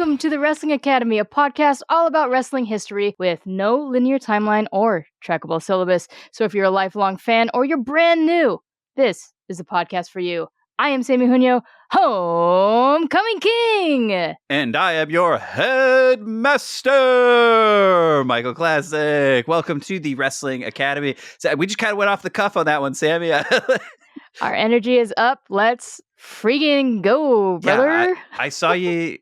welcome to the Wrestling Academy, a podcast all about wrestling history with no linear timeline or trackable syllabus. So if you're a lifelong fan or you're brand new, this is the podcast for you. I am Samee Junio, Homecoming King! And I am your Headmaster Michael Klasek. Welcome to the Wrestling Academy. So we just kind of went off the cuff on that one, Samee. Our energy is up. Let's freaking go, brother. Yeah, I saw you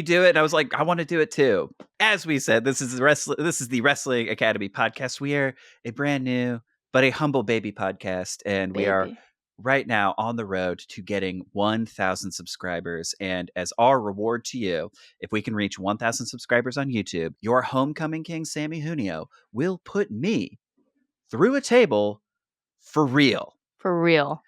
do it, and I was like, I want to do it too. As we said, this is the Wrestling Academy podcast. We are a brand new but a humble baby podcast, and we are right now on the road to getting 1,000 subscribers. And as our reward to you, if we can reach 1,000 subscribers on YouTube, your Homecoming King Samee Junio will put me through a table for real. For real.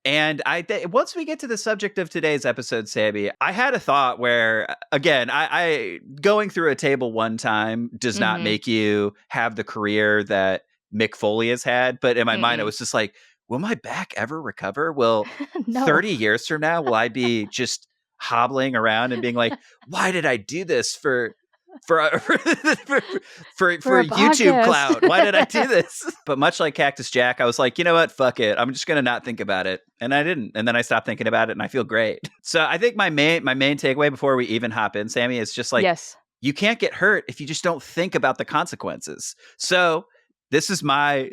And once we get to the subject of today's episode, Samee, I had a thought where, again, I going through a table one time does not make you have the career that Mick Foley has had. But in my mind, I was just like, will my back ever recover? Will No. 30 years from now, will I be just hobbling around and being like, why did I do this for YouTube clout? Why did I do this? But much like Cactus Jack, I was like, you know what? Fuck it. I'm just going to not think about it. And I didn't. And then I stopped thinking about it and I feel great. So I think my main takeaway before we even hop in, Samee, is just like, you can't get hurt if you just don't think about the consequences. So this is my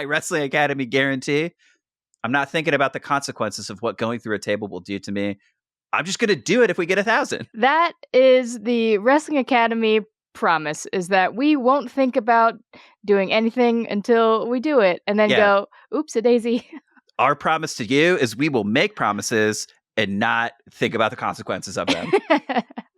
Wrestling Academy guarantee. I'm not thinking about the consequences of what going through a table will do to me. I'm just going to do it if we get 1,000. That is the Wrestling Academy promise, is that we won't think about doing anything until we do it and then go, oops-a-daisy. Our promise to you is we will make promises and not think about the consequences of them.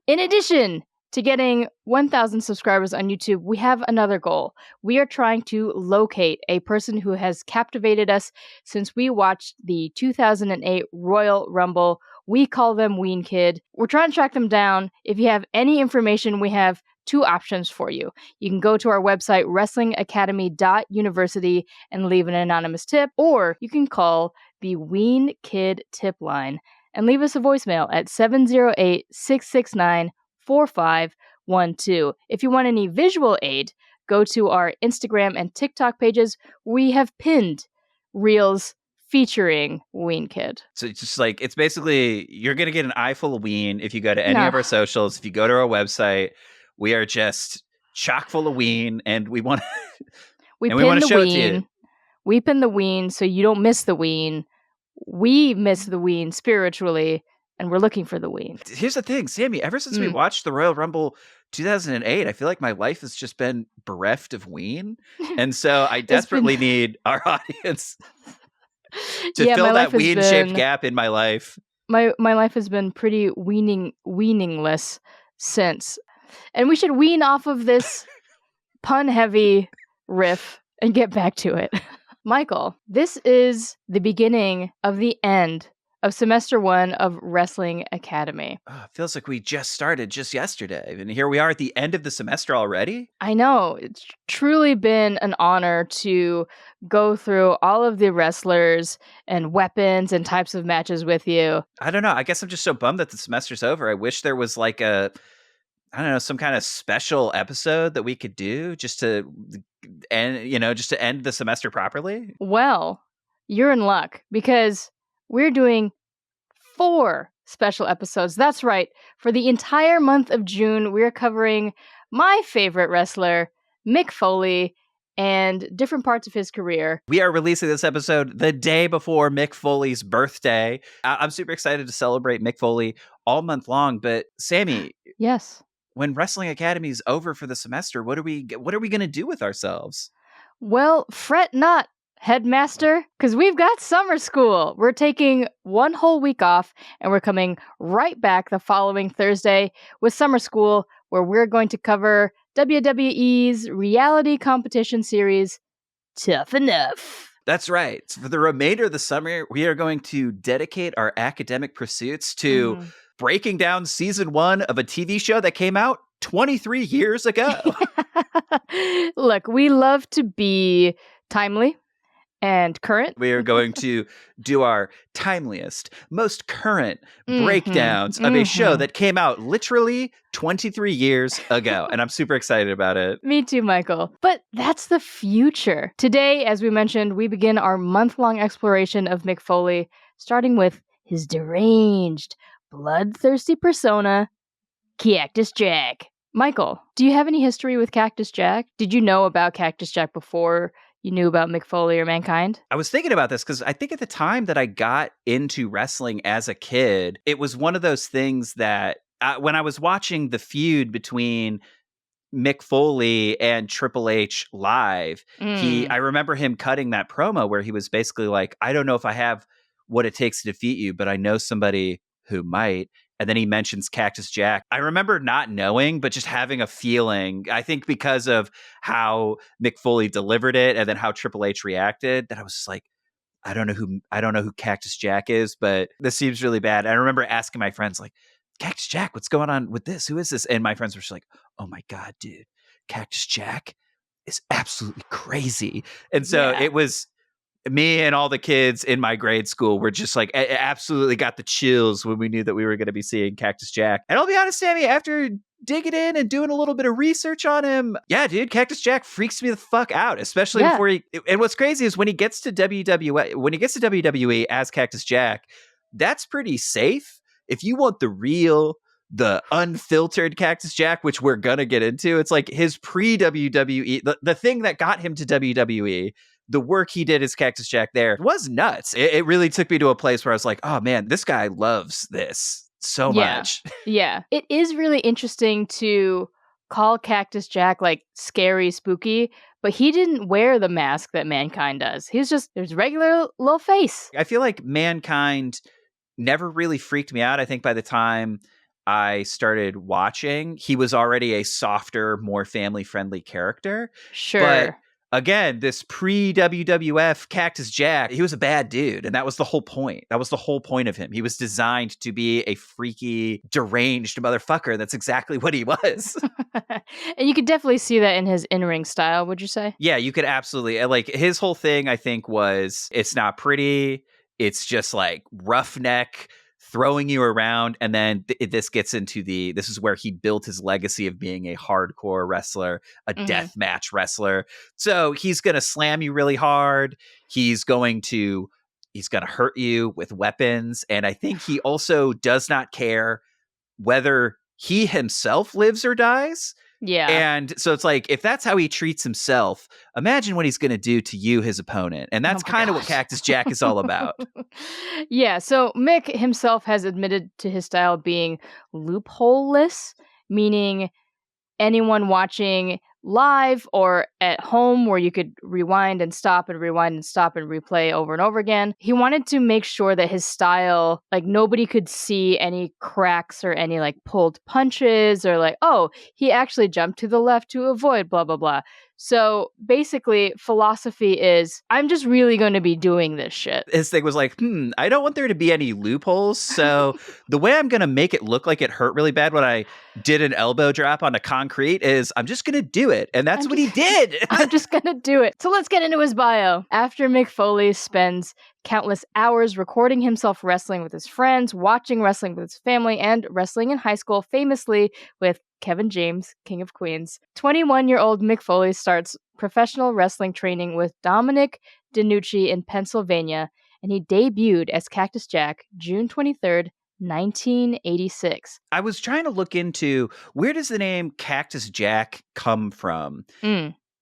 In addition to getting 1,000 subscribers on YouTube, we have another goal. We are trying to locate a person who has captivated us since we watched the 2008 Royal Rumble. We call them Ween Kid. We're trying to track them down. If you have any information, we have two options for you. You can go to our website, wrestlingacademy.university, and leave an anonymous tip, or you can call the Ween Kid tip line and leave us a voicemail at 708-669-4512. If you want any visual aid, go to our Instagram and TikTok pages. We have pinned reels featuring Ween Kid. So it's just like, it's basically, you're going to get an eye full of Ween if you go to any of our socials. If you go to our website, we are just chock full of Ween, and we want to show it to you. We pin the Ween so you don't miss the Ween. We miss the Ween spiritually, and we're looking for the Ween. Here's the thing, Samee, ever since we watched the Royal Rumble 2008, I feel like my life has just been bereft of Ween. And so I desperately need our audience to fill that Ween-shaped gap in my life. My life has been pretty weaningless since. And we should wean off of this pun-heavy riff and get back to it. Michael, this is the beginning of the end of semester 1 of Wrestling Academy. Oh, it feels like we just started just yesterday, and here we are at the end of the semester already. I know. It's truly been an honor to go through all of the wrestlers and weapons and types of matches with you. I don't know. I guess I'm just so bummed that the semester's over. I wish there was like some kind of special episode that we could do just to end the semester properly. Well, you're in luck because we're doing 4 special episodes. That's right. For the entire month of June, we're covering my favorite wrestler, Mick Foley, and different parts of his career. We are releasing this episode the day before Mick Foley's birthday. I'm super excited to celebrate Mick Foley all month long. But Samee, yes, when Wrestling Academy is over for the semester, what are we going to do with ourselves? Well, fret not, Headmaster, because we've got summer school. We're taking 1 whole week off, and we're coming right back the following Thursday with summer school, where we're going to cover WWE's reality competition series, Tough Enough. That's right. For the remainder of the summer, we are going to dedicate our academic pursuits to breaking down season 1 of a TV show that came out 23 years ago. Look, we love to be timely And current? We are going to do our timeliest, most current breakdowns of a show that came out literally 23 years ago. And I'm super excited about it. Me too, Michael. But that's the future. Today, as we mentioned, we begin our month-long exploration of Mick Foley, starting with his deranged, bloodthirsty persona, Cactus Jack. Michael, do you have any history with Cactus Jack? Did you know about Cactus Jack before you knew about Mick Foley or Mankind? I was thinking about this because I think at the time that I got into wrestling as a kid, it was one of those things that when I was watching the feud between Mick Foley and Triple H live, I remember him cutting that promo where he was basically like, I don't know if I have what it takes to defeat you, but I know somebody who might. And then he mentions Cactus Jack. I remember not knowing, but just having a feeling, I think because of how Mick Foley delivered it and then how Triple H reacted, that I was just like, I don't know who Cactus Jack is, but this seems really bad. And I remember asking my friends, like, Cactus Jack, what's going on with this? Who is this? And my friends were just like, oh my God, dude, Cactus Jack is absolutely crazy. And so it was me and all the kids in my grade school were just like, absolutely got the chills when we knew that we were going to be seeing Cactus Jack. And I'll be honest, Samee, after digging in and doing a little bit of research on him, yeah, dude, Cactus Jack freaks me the fuck out, especially before and what's crazy is when he gets to WWE as Cactus Jack, that's pretty safe. If you want the unfiltered Cactus Jack, which we're gonna get into, it's like his pre-WWE, the thing that got him to WWE, the work he did as Cactus Jack there was nuts. It really took me to a place where I was like, oh man, this guy loves this so much. Yeah. It is really interesting to call Cactus Jack like scary, spooky, but he didn't wear the mask that Mankind does. He's just, there's regular little face. I feel like Mankind never really freaked me out. I think by the time I started watching, he was already a softer, more family-friendly character. Sure. But again, this pre-WWF Cactus Jack, he was a bad dude. And that was the whole point. That was the whole point of him. He was designed to be a freaky, deranged motherfucker. That's exactly what he was. And you could definitely see that in his in-ring style, would you say? Yeah, you could absolutely. Like, his whole thing, I think, was it's not pretty. It's just like roughneck, throwing you around. And then this gets into this is where he built his legacy of being a hardcore wrestler, a deathmatch wrestler. So he's going to slam you really hard. He's going to hurt you with weapons. And I think he also does not care whether he himself lives or dies. Yeah. And so it's like, if that's how he treats himself, imagine what he's going to do to you, his opponent. And that's kind of what Cactus Jack is all about. Yeah. So Mick himself has admitted to his style being loophole-less, meaning anyone watching live or at home where you could rewind and stop and rewind and stop and replay over and over again. He wanted to make sure that his style, like nobody could see any cracks or any like pulled punches or like, oh, he actually jumped to the left to avoid blah, blah, blah. So basically, philosophy is, I'm just really going to be doing this shit. His thing was like, I don't want there to be any loopholes. So the way I'm going to make it look like it hurt really bad when I did an elbow drop onto concrete is I'm just going to do it. And that's what he did. I'm just going to do it. So let's get into his bio. After Mick Foley spends countless hours recording himself wrestling with his friends, watching wrestling with his family, and wrestling in high school, famously with Kevin James, King of Queens, 21-year-old Mick Foley starts professional wrestling training with Dominic DeNucci in Pennsylvania, and he debuted as Cactus Jack June 23rd, 1986. I was trying to look into where does the name Cactus Jack come from?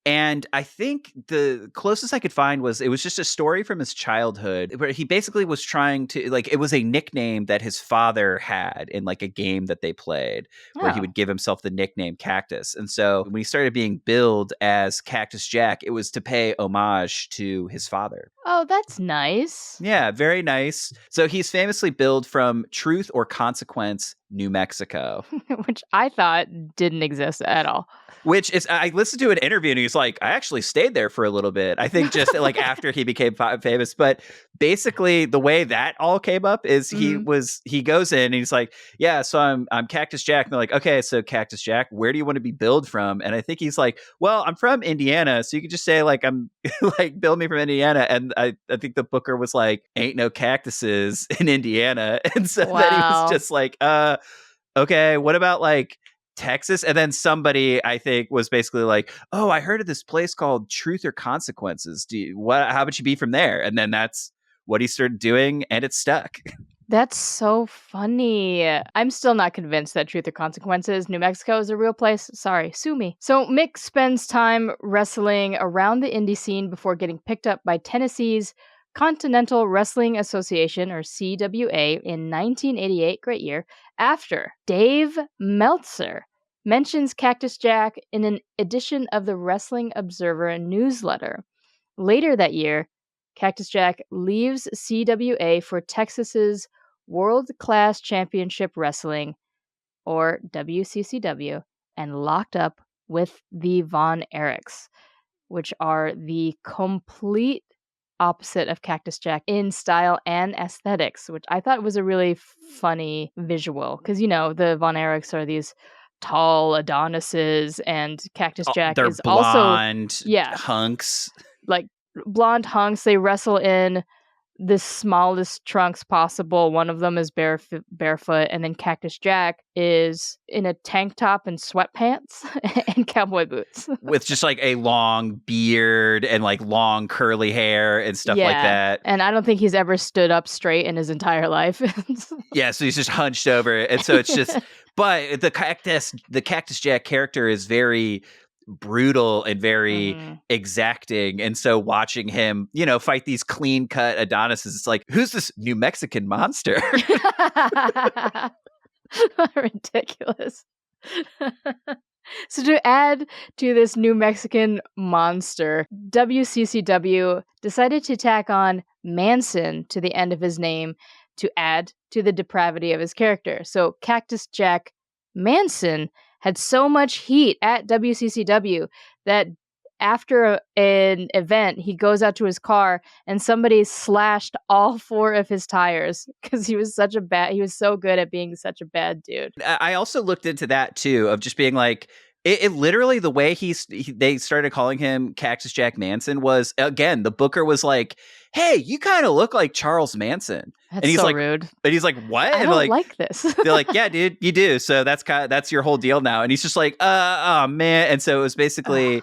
And I think the closest I could find was it was just a story from his childhood where he basically was trying to, like, it was a nickname that his father had in like a game that they played where he would give himself the nickname Cactus. And so when he started being billed as Cactus Jack, it was to pay homage to his father. Oh, that's nice. Yeah, very nice. So he's famously billed from Truth or Consequence New Mexico. Which I thought didn't exist at all. Which is, I listened to an interview and he's like, I actually stayed there for a little bit. I think just like after he became famous. But basically, the way that all came up is he goes in and he's like, yeah, so I'm Cactus Jack. And they're like, okay, so Cactus Jack, where do you want to be billed from? And I think he's like, well, I'm from Indiana, so you could just say like I'm like bill me from Indiana. And I think the booker was like, ain't no cactuses in Indiana. And so then he was just like, okay, what about like Texas? And then somebody, I think, was basically like, oh, I heard of this place called Truth or Consequences. How would you be from there? And then that's what he started doing, and it stuck. That's so funny. I'm still not convinced that Truth or Consequences, New Mexico is a real place. Sorry, sue me. So Mick spends time wrestling around the indie scene before getting picked up by Tennessee's Continental Wrestling Association, or CWA, in 1988, great year, after Dave Meltzer mentions Cactus Jack in an edition of the Wrestling Observer newsletter. Later that year, Cactus Jack leaves CWA for Texas's World Class Championship Wrestling, or WCCW, and locked up with the Von Erichs, which are the complete opposite of Cactus Jack in style and aesthetics, which I thought was a really funny visual. Because, the Von Erichs are these tall Adonises, and Cactus Jack they're is blonde also hunks. Like blonde hunks. They wrestle in the smallest trunks possible. One of them is barefoot, and then Cactus Jack is in a tank top and sweatpants and cowboy boots with just like a long beard and like long curly hair and stuff like that. And I don't think he's ever stood up straight in his entire life. Yeah, so he's just hunched over, and so it's just. But the Cactus Jack character is very brutal and very exacting, and so watching him fight these clean cut Adonises, it's like, who's this New Mexican monster? Ridiculous. So to add to this New Mexican monster, WCCW decided to tack on Manson to the end of his name to add to the depravity of his character. So Cactus Jack Manson had so much heat at WCCW that after an event, he goes out to his car and somebody slashed all 4 of his tires because he was so good at being such a bad dude. I also looked into that too, of just being like, it literally, the way they started calling him Cactus Jack Manson was, again, the booker was like, hey, you kind of look like Charles Manson. That's and he's so like, rude. And he's like, what? I don't like this. They're like, yeah, dude, you do. So that's your whole deal now. And he's just like, oh man. And so it was basically,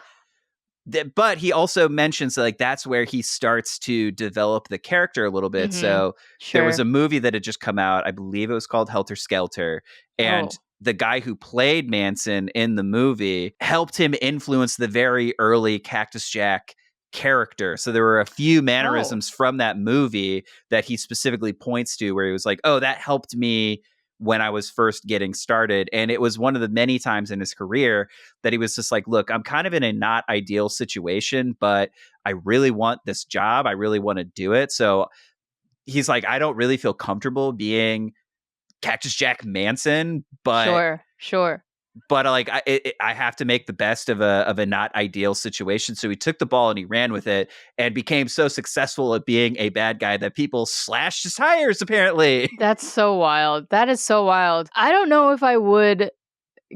but he also mentions like that's where he starts to develop the character a little bit. So there was a movie that had just come out. I believe it was called Helter Skelter. And the guy who played Manson in the movie helped him influence the very early Cactus Jack character. So there were a few mannerisms from that movie that he specifically points to where he was like, oh, that helped me when I was first getting started. And it was one of the many times in his career that he was just like, look, I'm kind of in a not ideal situation, but I really want this job. I really want to do it. So he's like, I don't really feel comfortable being Cactus Jack Manson, but sure. But like I have to make the best of a not ideal situation. So he took the ball and he ran with it and became so successful at being a bad guy that people slashed his tires, apparently. That's so wild. That is so wild. I don't know if I would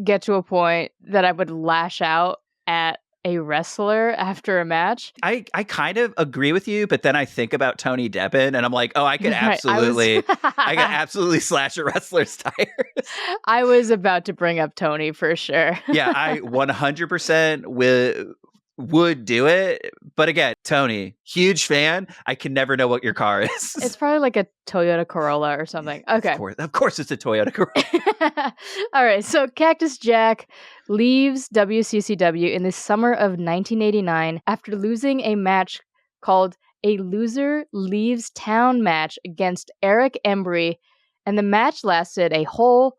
get to a point that I would lash out at a wrestler after a match. I kind of agree with you, but then I think about Tony Deppen and I'm like, oh, I could absolutely I could absolutely slash a wrestler's tires. I was about to bring up Tony for sure. Yeah, I 100% would do it. But again, Tony, huge fan. I can never know what your car is. It's probably like a Toyota Corolla or something. Okay. Of course it's a Toyota Corolla. All right. So Cactus Jack leaves WCCW in the summer of 1989 after losing a match called a Loser Leaves Town match against Eric Embry. And the match lasted a whole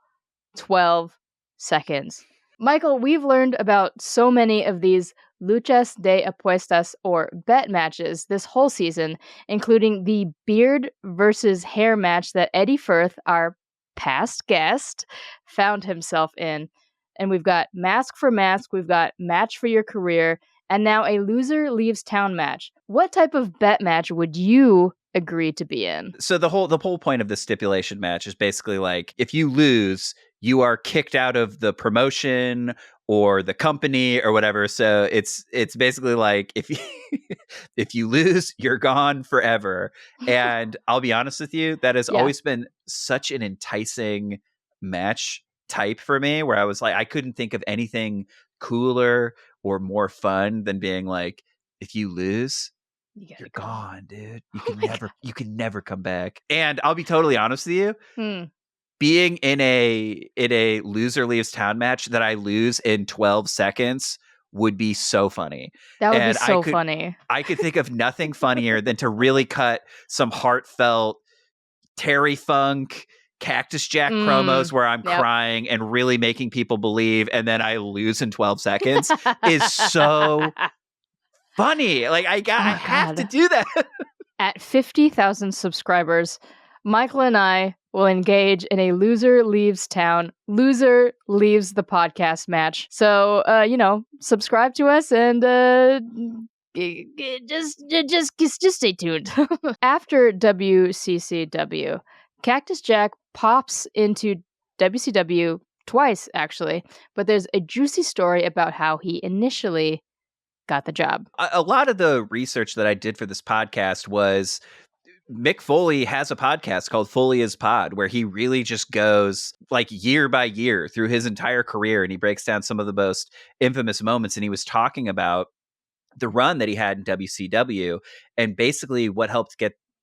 12 seconds. Michael, we've learned about so many of these luchas de apuestas, or bet matches, this whole season, including the beard versus hair match that Eddie Firth, our past guest found himself in. And we've got mask for mask, we've got match for your career, and now a loser leaves town match. What type of bet match would you agree to be in? So the whole point of the stipulation match is basically like, if you lose, you are kicked out of the promotion or the company or whatever. So it's basically like, if you if you lose, you're gone forever. And I'll be honest with you, that has always been such an enticing match type for me, where I was like, I couldn't think of anything cooler or more fun than being like, if you lose, you're gone, dude. You can never come back. And I'll be totally honest with you. Being in a loser leaves town match that I lose in 12 seconds would be so funny. That would be so funny. I could think of nothing funnier than to really cut some heartfelt Terry Funk, Cactus Jack promos where I'm crying and really making people believe, and then I lose in 12 seconds is so funny. Like, I have to do that. At 50,000 subscribers, Michael and I will engage in a loser leaves town, loser leaves the podcast match. So, subscribe to us and just stay tuned. After WCCW, Cactus Jack pops into WCW twice, actually, but there's a juicy story about how he initially got the job. A lot of the research that I did for this podcast was Mick Foley has a podcast called Foley is Pod, where he really just goes like year by year through his entire career, and he breaks down some of the most infamous moments. And he was talking about the run that he had in WCW and basically what helped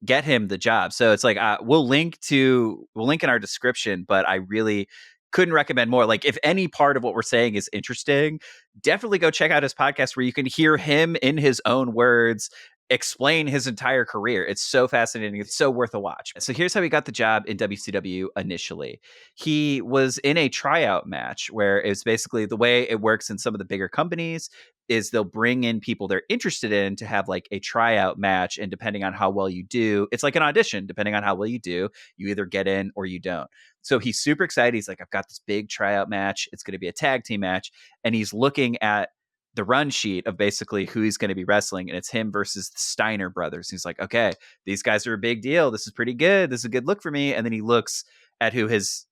get him the job. So it's like, we'll link in our description, but I really couldn't recommend more. Like, if any part of what we're saying is interesting, definitely go check out his podcast where you can hear him in his own words explain his entire career. It's so fascinating. It's so worth a watch. So here's how he got the job in WCW initially. He was in a tryout match where it's basically the way it works in some of the bigger companies is they'll bring in people they're interested in to have like a tryout match. And depending on how well you do, it's like an audition. Depending on how well you do, you either get in or you don't. So he's super excited. He's like, I've got this big tryout match. It's going to be a tag team match. And he's looking at the run sheet of basically who he's going to be wrestling, and it's him versus the Steiner brothers. He's like, okay, these guys are a big deal. This is pretty good. This is a good look for me. And then he looks at who his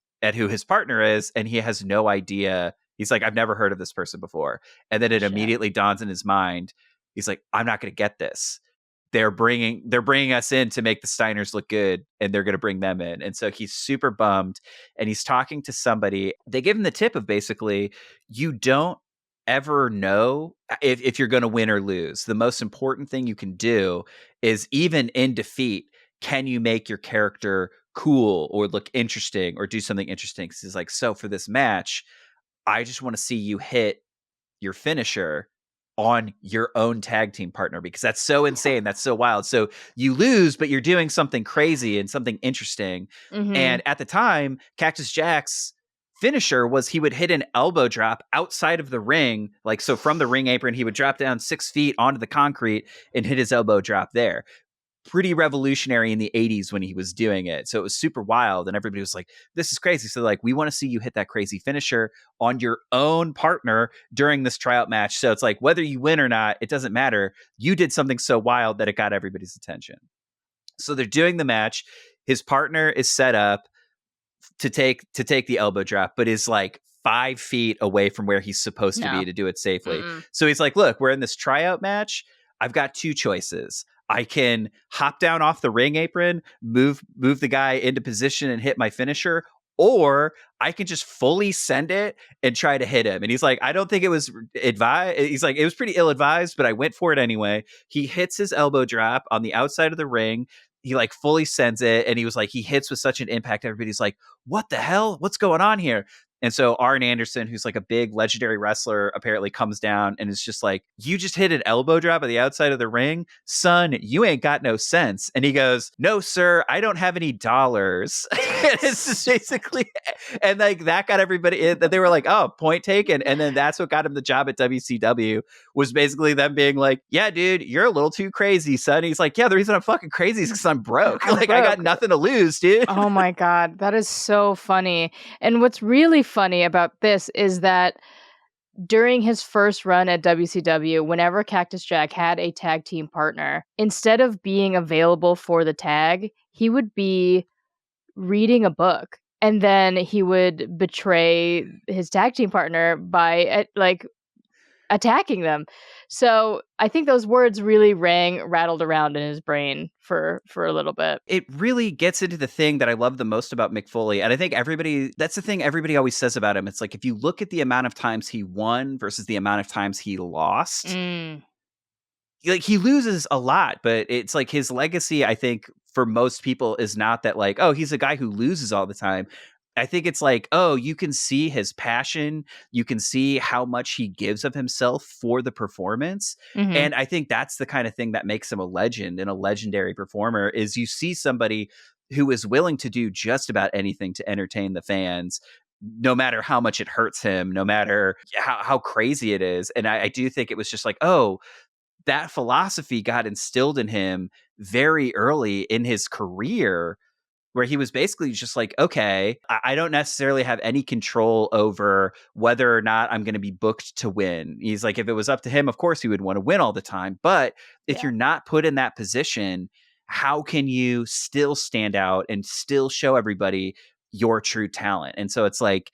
partner is, and he has no idea. He's like, I've never heard of this person before. And then it immediately dawns in his mind. He's like, I'm not going to get this. They're bringing us in to make the Steiners look good, and they're going to bring them in. And so he's super bummed, and he's talking to somebody. They give him the tip of basically, you don't ever know if you're going to win or lose. The most important thing you can do is, even in defeat, can you make your character cool or look interesting or do something interesting? Because he's like, so for this match, I just want to see you hit your finisher on your own tag team partner, because that's so insane. That's so wild. So you lose, but you're doing something crazy and something interesting. Mm-hmm. And at the time, Cactus Jack's finisher was he would hit an elbow drop outside of the ring. Like, so from the ring apron, he would drop down 6 feet onto the concrete and hit his elbow drop there. Pretty revolutionary in the 80s when he was doing it. So it was super wild. And everybody was like, this is crazy. So like, we want to see you hit that crazy finisher on your own partner during this tryout match. So it's like, whether you win or not, it doesn't matter. You did something so wild that it got everybody's attention. So they're doing the match. His partner is set up to take the elbow drop, but is like 5 feet away from where he's supposed to be to do it safely. Mm-mm. So he's like, look, we're in this tryout match. I've got 2 choices. I can hop down off the ring apron, move the guy into position and hit my finisher, or I can just fully send it and try to hit him. And he's like, I don't think it was advised. He's like, it was pretty ill-advised, but I went for it anyway. He hits his elbow drop on the outside of the ring. He like fully sends it. And he was like, he hits with such an impact. Everybody's like, what the hell? What's going on here? And so Arn Anderson, who's like a big legendary wrestler, apparently comes down and is just like, you just hit an elbow drop at the outside of the ring? Son, you ain't got no sense. And he goes, no, sir, I don't have any dollars. And it's just basically, and like that got everybody, they were like, oh, point taken. And then that's what got him the job at WCW, was basically them being like, yeah, dude, you're a little too crazy, son. He's like, yeah, the reason I'm fucking crazy is because I'm broke. I got nothing to lose, dude. Oh my God. That is so funny. And what's really funny about this is that during his first run at WCW, whenever Cactus Jack had a tag team partner, instead of being available for the tag, he would be reading a book. And then he would betray his tag team partner by attacking them. So I think those words really rattled around in his brain for a little bit. It really gets into the thing that I love the most about Mick Foley. And I think that's the thing everybody always says about him. It's like, if you look at the amount of times he won versus the amount of times he lost, like he loses a lot, but it's like his legacy, I think, for most people is not that like, oh, he's a guy who loses all the time. I think it's like, oh, you can see his passion. You can see how much he gives of himself for the performance. Mm-hmm. And I think that's the kind of thing that makes him a legend and a legendary performer, is you see somebody who is willing to do just about anything to entertain the fans, no matter how much it hurts him, no matter how crazy it is. And I do think it was just like, oh, that philosophy got instilled in him very early in his career, where he was basically just like, okay, I don't necessarily have any control over whether or not I'm going to be booked to win. He's like, if it was up to him, of course he would want to win all the time. But if you're not put in that position, how can you still stand out and still show everybody your true talent? And so it's like,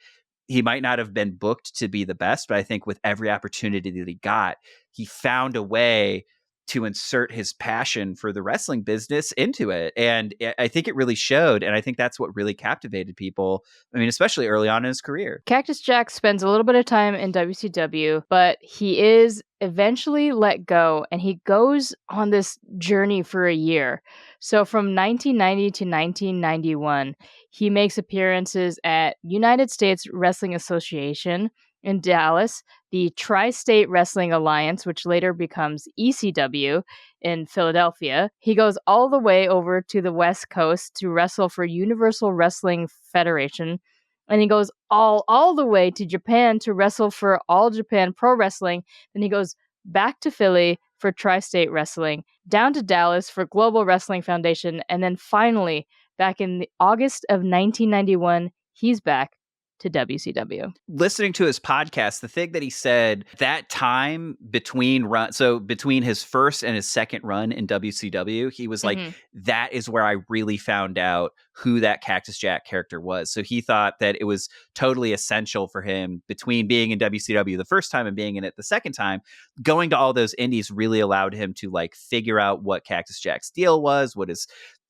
he might not have been booked to be the best, but I think with every opportunity that he got, he found a way to insert his passion for the wrestling business into it. And I think it really showed. And I think that's what really captivated people. I mean, especially early on in his career. Cactus Jack spends a little bit of time in WCW, but he is eventually let go, and he goes on this journey for a year. So from 1990 to 1991, he makes appearances at United States Wrestling Association in Dallas, the Tri-State Wrestling Alliance, which later becomes ECW, in Philadelphia. He goes all the way over to the West Coast to wrestle for Universal Wrestling Federation. And he goes all the way to Japan to wrestle for All Japan Pro Wrestling. Then he goes back to Philly for Tri-State Wrestling, down to Dallas for Global Wrestling Foundation, and then finally, back in the August of 1991, he's back to WCW. Listening to his podcast, the thing that he said, that time between his first and his second run in WCW, he was like, that is where I really found out who that Cactus Jack character was. So he thought that it was totally essential for him, between being in WCW the first time and being in it the second time, going to all those indies really allowed him to like figure out what Cactus Jack's deal was, what his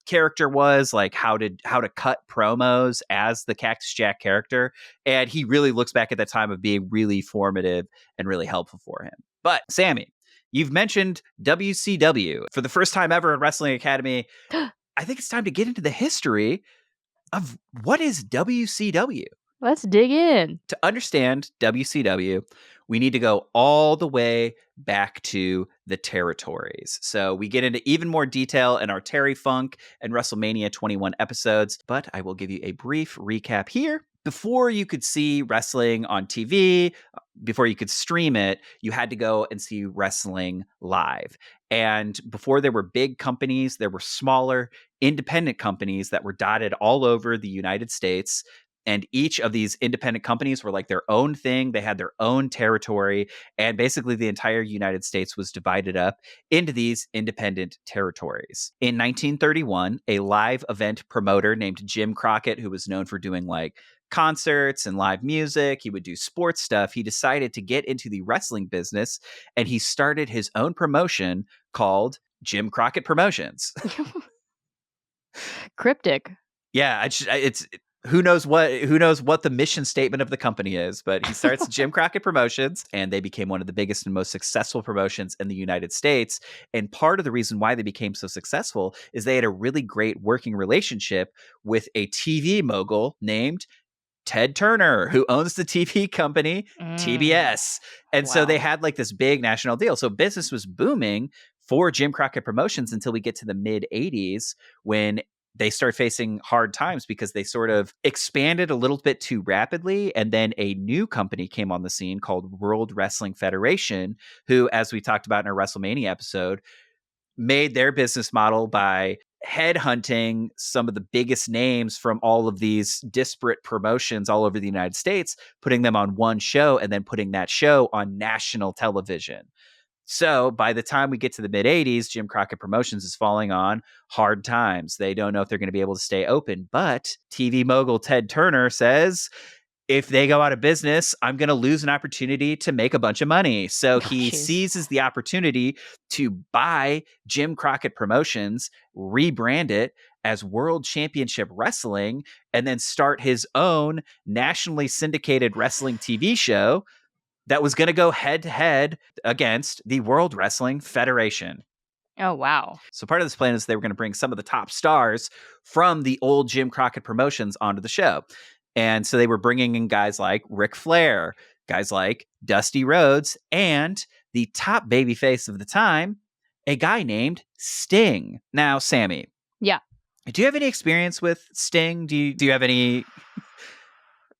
character was, like how to cut promos as the Cactus Jack character. And he really looks back at that time of being really formative and really helpful for him. But Samee, you've mentioned WCW for the first time ever in Wrestling Academy. I think it's time to get into the history of what is WCW. Let's dig in. To understand WCW, we need to go all the way back to the territories. So we get into even more detail in our Terry Funk and WrestleMania 21 episodes, but I will give you a brief recap here. Before you could see wrestling on TV, before you could stream it, you had to go and see wrestling live. And before there were big companies, there were smaller independent companies that were dotted all over the United States. And each of these independent companies were like their own thing. They had their own territory. And basically the entire United States was divided up into these independent territories. In 1931, a live event promoter named Jim Crockett, who was known for doing like concerts and live music, he would do sports stuff. He decided to get into the wrestling business, and he started his own promotion called Jim Crockett Promotions. Cryptic. Yeah, it's who knows what the mission statement of the company is, but he starts Jim Crockett Promotions, and they became one of the biggest and most successful promotions in the United States. And part of the reason why they became so successful is they had a really great working relationship with a TV mogul named Ted Turner, who owns the TV company TBS. And so they had like this big national deal. So business was booming for Jim Crockett Promotions until we get to the mid 80s when they start facing hard times because they sort of expanded a little bit too rapidly. And then a new company came on the scene called World Wrestling Federation, who, as we talked about in our WrestleMania episode, made their business model by headhunting some of the biggest names from all of these disparate promotions all over the United States, putting them on one show and then putting that show on national television. So by the time we get to the mid 80s, Jim Crockett Promotions is falling on hard times. They don't know if they're going to be able to stay open. But TV mogul Ted Turner says, if they go out of business, I'm going to lose an opportunity to make a bunch of money. So he seizes the opportunity to buy Jim Crockett Promotions, rebrand it as World Championship Wrestling, and then start his own nationally syndicated wrestling TV show that was going to go head to head against the World Wrestling Federation. Oh, wow. So part of this plan is they were going to bring some of the top stars from the old Jim Crockett Promotions onto the show. And so they were bringing in guys like Ric Flair, guys like Dusty Rhodes, and the top babyface of the time, a guy named Sting. Now, Samee. Yeah. Do you have any experience with Sting? Do you have any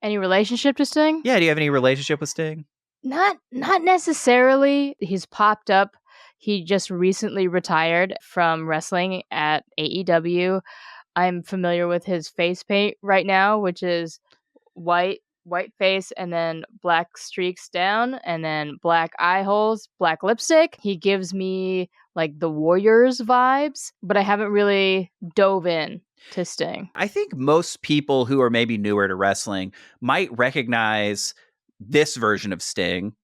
relationship to Sting? Yeah, do you have any relationship with Sting? Not necessarily. He's popped up. He just recently retired from wrestling at AEW. I'm familiar with his face paint right now, which is white face and then black streaks down and then black eye holes, black lipstick. He gives me like the Warriors vibes, but I haven't really dove in to Sting. I think most people who are maybe newer to wrestling might recognize this version of Sting,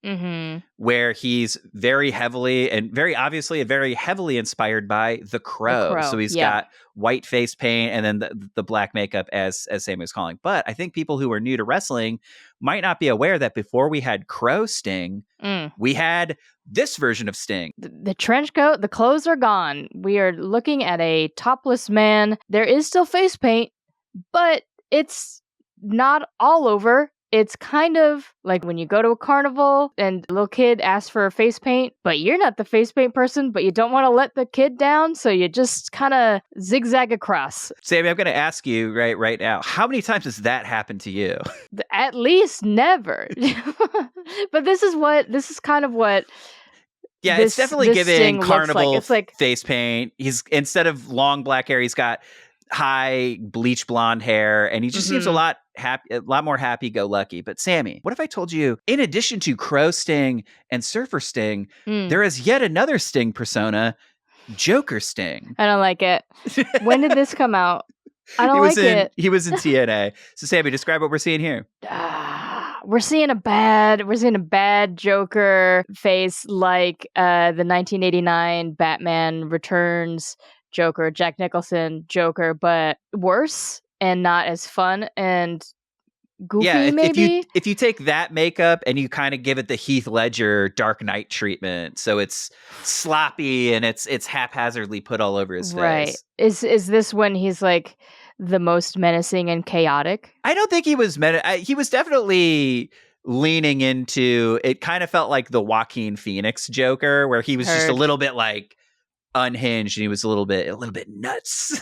where he's very heavily and very obviously and very heavily inspired by the Crow. So he's got white face paint and then the black makeup, as Samee was calling. But I think people who are new to wrestling might not be aware that before we had Crow Sting, we had this version of Sting. The trench coat, the clothes are gone. We are looking at a topless man. There is still face paint, but it's not all over. It's kind of like when you go to a carnival and a little kid asks for a face paint, but you're not the face paint person, but you don't want to let the kid down, so you just kind of zigzag across. Samee, I'm going to ask you right now, how many times has that happened to you? At least never. But this is kind of what... Yeah, it's definitely giving carnival it's like face paint. He's, instead of long black hair, he's got high bleach blonde hair, and he just seems a lot more happy-go-lucky. But Samee, what if I told you, in addition to Crow Sting and Surfer Sting, there is yet another Sting persona, Joker Sting? I don't like it. When did this come out? I don't like it. He was in TNA. So Samee, describe what we're seeing here. We're seeing a bad Joker face like the 1989 Batman Returns Joker, Jack Nicholson Joker, but worse and not as fun and goofy, maybe? If you take that makeup and you kind of give it the Heath Ledger Dark Knight treatment, so it's sloppy and it's haphazardly put all over his face. Right. Is this when he's like the most menacing and chaotic? I don't think he was he was definitely leaning into, it kind of felt like the Joaquin Phoenix Joker, where he was just a little bit like unhinged and he was a little bit nuts.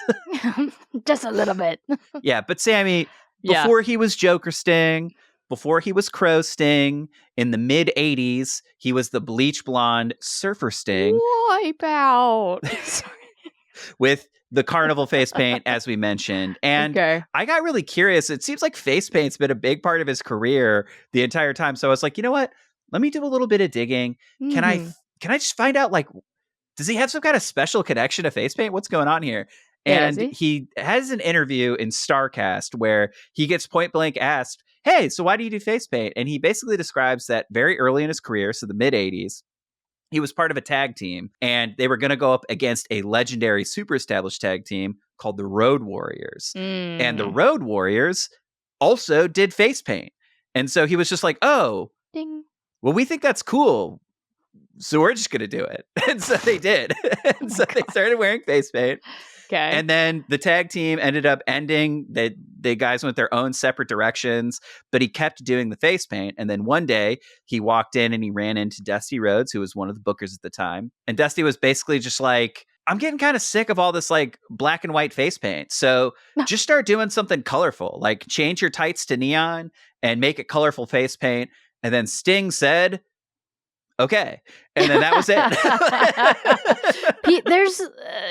Just a little bit. Yeah, but Samee, before he was Joker Sting, before he was Crow Sting, in the mid 80s, he was the bleach blonde Surfer Sting. Wipe out. With the carnival face paint, as we mentioned. And I got really curious. It seems like face paint's been a big part of his career the entire time. So I was like, you know what? Let me do a little bit of digging. Can I just find out, like, does he have some kind of special connection to face paint? What's going on here? And he has an interview in StarCast where he gets point blank asked, hey, so why do you do face paint? And he basically describes that very early in his career, so the mid 80s, he was part of a tag team and they were going to go up against a legendary super established tag team called the Road Warriors. And the Road Warriors also did face paint. And so he was just like, oh, ding. Well, we think that's cool, so we're just going to do it. And so they did. And so they started wearing face paint. Okay. And then the tag team ended up ending. The guys went their own separate directions, but he kept doing the face paint. And then one day he walked in and he ran into Dusty Rhodes, who was one of the bookers at the time. And Dusty was basically just like, I'm getting kind of sick of all this like black and white face paint. So just start doing something colorful, like change your tights to neon and make it colorful face paint. And then Sting said, okay. And then that was it. Pete, there's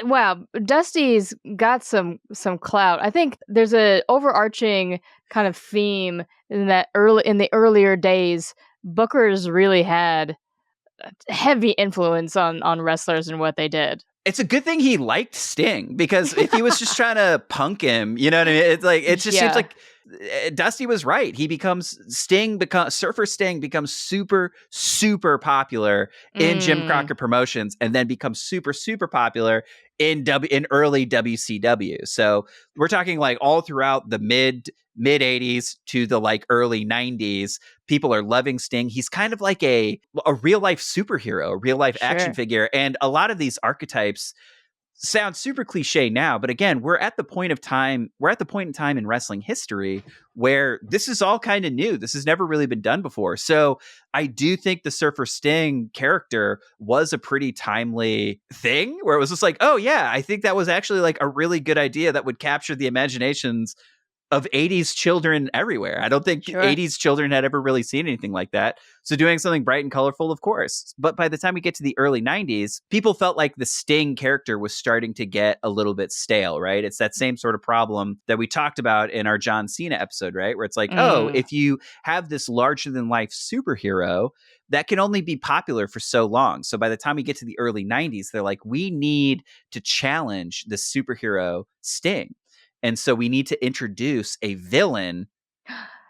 wow, Dusty's got some clout. I think there's a overarching kind of theme in the earlier days. Bookers really had heavy influence on wrestlers and what they did. It's a good thing he liked Sting, because if he was just trying to punk him, you know what I mean? It's like, it just seems like Dusty was right. He becomes Surfer Sting becomes super, super popular in Jim Crockett Promotions, and then becomes super, super popular in early WCW. So we're talking like all throughout the mid 80s to the like early 90s, people are loving Sting. He's kind of like a real life superhero, a real life action figure. And a lot of these archetypes sound super cliche now, but again, we're at the point in time in wrestling history where this is all kind of new. This has never really been done before. So I do think the Surfer Sting character was a pretty timely thing, where it was just like, oh yeah, I think that was actually like a really good idea that would capture the imaginations of 80s children everywhere. I don't think 80s children had ever really seen anything like that. So doing something bright and colorful, of course. But by the time we get to the early 90s, people felt like the Sting character was starting to get a little bit stale, right? It's that same sort of problem that we talked about in our John Cena episode, right? Where it's like, oh, if you have this larger than life superhero, that can only be popular for so long. So by the time we get to the early 90s, they're like, we need to challenge the superhero Sting. And so we need to introduce a villain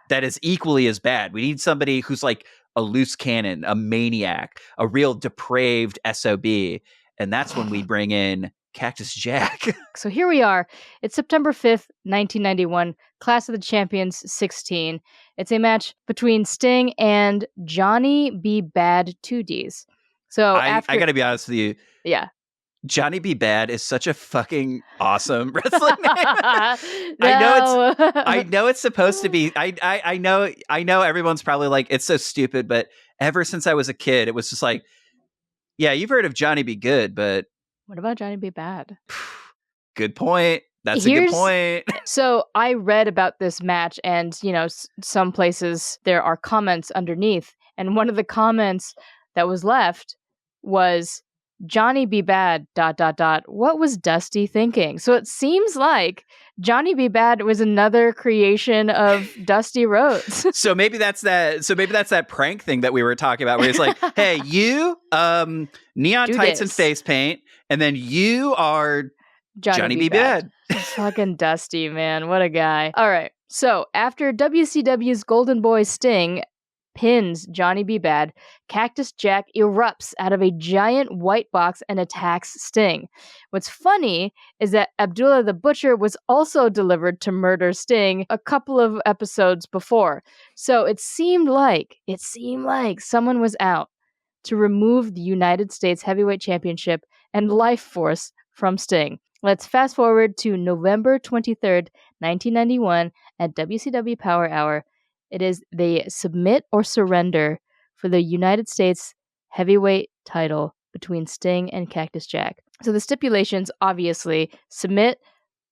that is equally as bad. We need somebody who's like a loose cannon, a maniac, a real depraved SOB. And that's when we bring in Cactus Jack. So here we are. It's September 5th, 1991, Clash of the Champions 16. It's a match between Sting and Johnny B. Bad 2Ds. So I got to be honest with you. Yeah. Johnny B. Bad is such a fucking awesome wrestling name. No. I know it's supposed to be. I know everyone's probably like, it's so stupid, but ever since I was a kid, it was just like, yeah, you've heard of Johnny B. Good, but what about Johnny B. Bad? Good point. That's a good point. So I read about this match, and you know, some places there are comments underneath, and one of the comments that was left was, Johnny B. Bad ... What was Dusty thinking? So it seems like Johnny B. Bad was another creation of Dusty Rhodes. So maybe that's that prank thing that we were talking about, where it's like, hey, you neon tights and face paint, and then you are Johnny B. Bad. Fucking Dusty, man. What a guy. All right. So after WCW's Golden Boy Sting pins Johnny B. Bad, Cactus Jack erupts out of a giant white box and attacks Sting. What's funny is that Abdullah the Butcher was also delivered to murder Sting a couple of episodes before. So it seemed like someone was out to remove the United States Heavyweight Championship and Life Force from Sting. Let's fast forward to November 23rd, 1991 at WCW Power Hour. It is the submit or surrender for the United States heavyweight title between Sting and Cactus Jack. So the stipulations, obviously, submit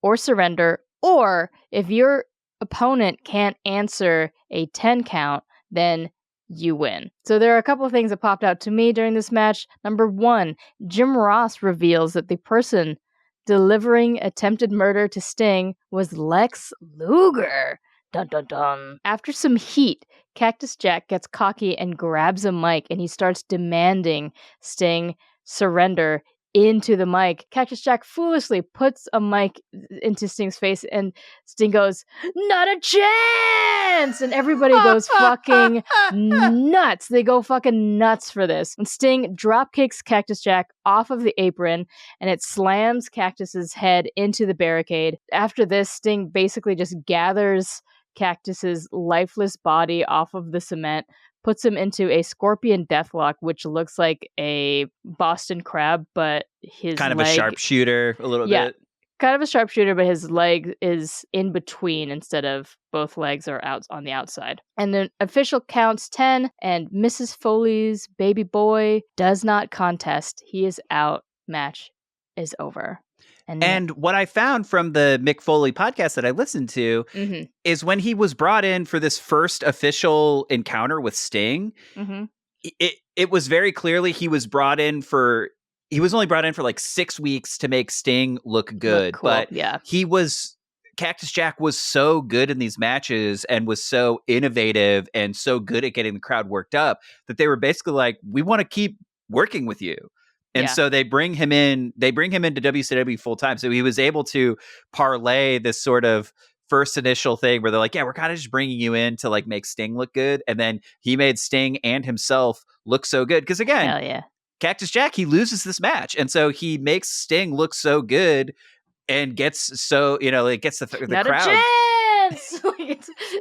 or surrender, or if your opponent can't answer a 10 count, then you win. So there are a couple of things that popped out to me during this match. Number one, Jim Ross reveals that the person delivering attempted murder to Sting was Lex Luger. Dun, dun, dun. After some heat, Cactus Jack gets cocky and grabs a mic, and he starts demanding Sting surrender into the mic. Cactus Jack foolishly puts a mic into Sting's face, and Sting goes, "Not a chance!" And everybody goes fucking nuts. They go fucking nuts for this. And Sting drop kicks Cactus Jack off of the apron, and it slams Cactus's head into the barricade. After this, Sting basically just gathers Cactus's lifeless body off of the cement, puts him into a scorpion deathlock, which looks like a Boston crab, but his kind of leg, a sharpshooter a little bit. kind of a sharpshooter, but his leg is in between instead of both legs are out on the outside. And the official counts 10, and Mrs. Foley's baby boy does not contest. He is out. Match is over. And what I found from the Mick Foley podcast that I listened to is when he was brought in for this first official encounter with Sting, it was very clearly he was only brought in for like 6 weeks to make Sting look good. Cool. But Cactus Jack was so good in these matches and was so innovative and so good at getting the crowd worked up that they were basically like, we want to keep working with you. And so they bring him into WCW full time. So he was able to parlay this sort of first initial thing where they're like, yeah, we're kind of just bringing you in to like make Sting look good. And then he made Sting and himself look so good. Because again, Cactus Jack, he loses this match. And so he makes Sting look so good and gets so, it gets the Not crowd. A chance!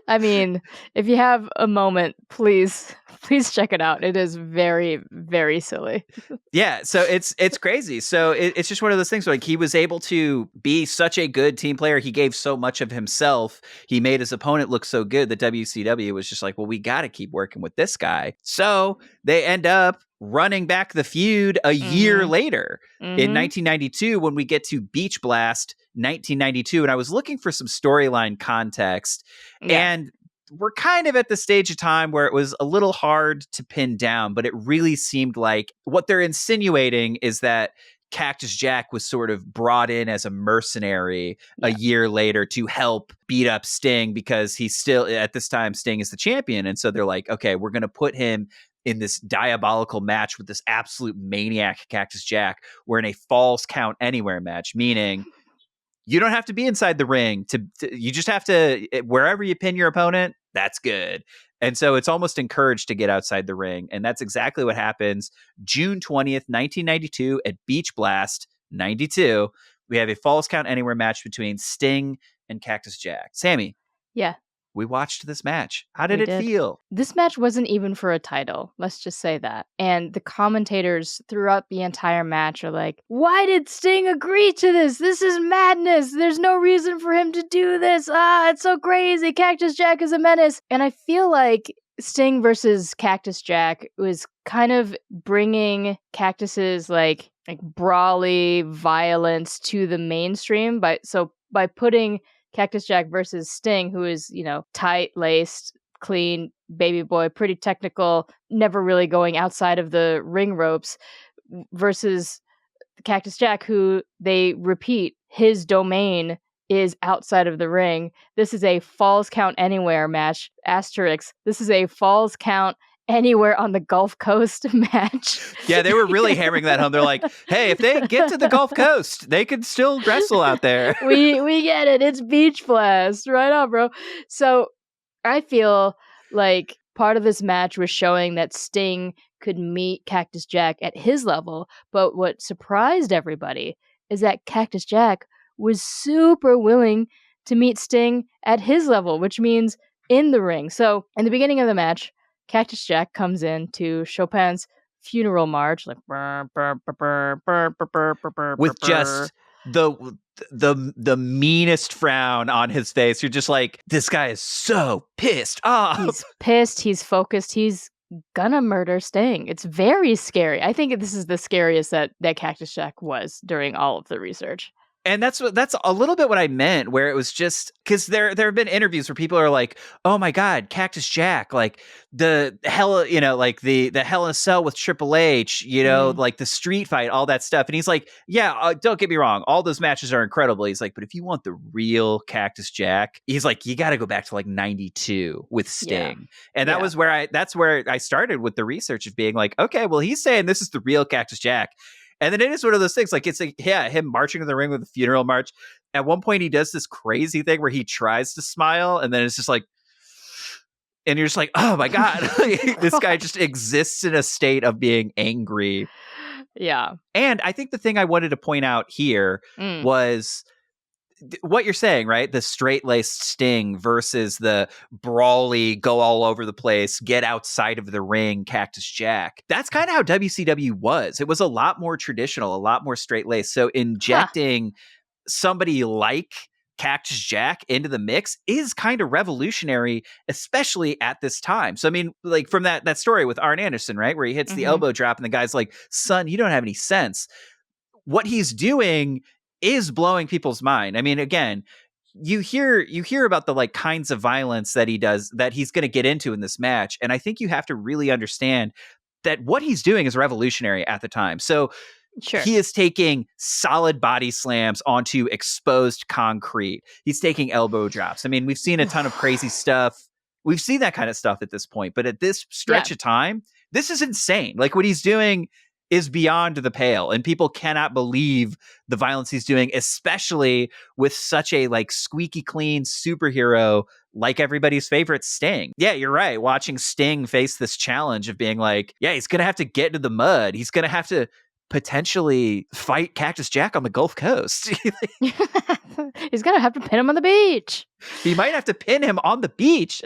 I mean, if you have a moment, please check it out. It is very, very silly. Yeah, so it's crazy. So it's just one of those things where like he was able to be such a good team player. He gave so much of himself. He made his opponent look so good that WCW was just like, well, we got to keep working with this guy. So they end up running back the feud a year later in 1992 when we get to Beach Blast 1992. And I was looking for some storyline context. And we're kind of at the stage of time where it was a little hard to pin down, but it really seemed like what they're insinuating is that Cactus Jack was sort of brought in as a mercenary a year later to help beat up Sting because he's still, at this time, Sting is the champion. And so they're like, okay, we're going to put him in this diabolical match with this absolute maniac Cactus Jack. We're in a falls count anywhere match, meaning you don't have to be inside the ring you just have to, wherever you pin your opponent, that's good. And so it's almost encouraged to get outside the ring. And that's exactly what happens. June 20th, 1992 at Beach Blast 92, we have a falls count anywhere match between Sting and Cactus Jack. Samee. Yeah. We watched this match. How did it feel? This match wasn't even for a title. Let's just say that. And the commentators throughout the entire match are like, why did Sting agree to this? This is madness. There's no reason for him to do this. It's so crazy. Cactus Jack is a menace. And I feel like Sting versus Cactus Jack was kind of bringing Cactus's like brawly violence to the mainstream by putting Cactus Jack versus Sting, who is, tight-laced, clean, baby boy, pretty technical, never really going outside of the ring ropes, versus Cactus Jack, who they repeat, his domain is outside of the ring. This is a falls count anywhere match. Asterisk. This is a falls count anywhere on the Gulf Coast match. Yeah, they were really hammering that home. They're like, hey, if they get to the Gulf Coast, they could still wrestle out there. We get it. It's Beach Blast. Right on, bro. So I feel like part of this match was showing that Sting could meet Cactus Jack at his level. But what surprised everybody is that Cactus Jack was super willing to meet Sting at his level, which means in the ring. So in the beginning of the match, Cactus Jack comes in to Chopin's funeral march, like with just the meanest frown on his face. You're just like, this guy is so pissed off. He's pissed. He's focused. He's gonna murder Sting. It's very scary. I think this is the scariest that Cactus Jack was during all of the research. And that's a little bit what I meant, where it was just because there have been interviews where people are like, oh my God, Cactus Jack, like the hell, like the Hell in a Cell with Triple H, like the street fight, all that stuff. And he's like, yeah, don't get me wrong. All those matches are incredible. He's like, but if you want the real Cactus Jack, he's like, you got to go back to like 92 with Sting. Yeah. And that's where I started with the research of being like, okay, well, he's saying this is the real Cactus Jack. And then it is one of those things, like it's like, him marching in the ring with the funeral march. At one point, he does this crazy thing where he tries to smile, and then it's just like, and you're just like, oh my God, this guy just exists in a state of being angry. Yeah. And I think the thing I wanted to point out here was what you're saying, right? The straight-laced Sting versus the brawly, go all over the place, get outside of the ring Cactus Jack. That's kind of how WCW was. It was a lot more traditional, a lot more straight-laced. So injecting somebody like Cactus Jack into the mix is kind of revolutionary, especially at this time. So, I mean, like from that story with Arn Anderson, right? Where he hits the elbow drop and the guy's like, son, you don't have any sense. What he's doing is blowing people's mind. I mean, again, you hear about the like kinds of violence that he does, that he's going to get into in this match. And I think you have to really understand that what he's doing is revolutionary at the time. So Sure. he is taking solid body slams onto exposed concrete. He's taking elbow drops. I mean, we've seen a ton of crazy stuff. We've seen that kind of stuff at this point. But at this stretch of time, this is insane. Like what he's doing is beyond the pale, and people cannot believe the violence he's doing, especially with such a like squeaky clean superhero like everybody's favorite Sting. Yeah, you're right. Watching Sting face this challenge of being like, yeah, he's going to have to get into the mud. He's going to have to potentially fight Cactus Jack on the Gulf Coast. He's going to have to pin him on the beach. He might have to pin him on the beach.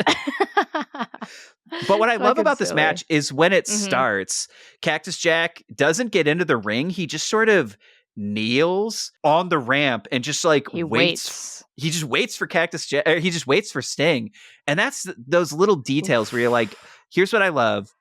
But what I love about this match is when it starts, Cactus Jack doesn't get into the ring. He just sort of kneels on the ramp and just like waits. He just waits for Cactus Jack. He just waits for Sting. And that's those little details where you're like, here's what I love.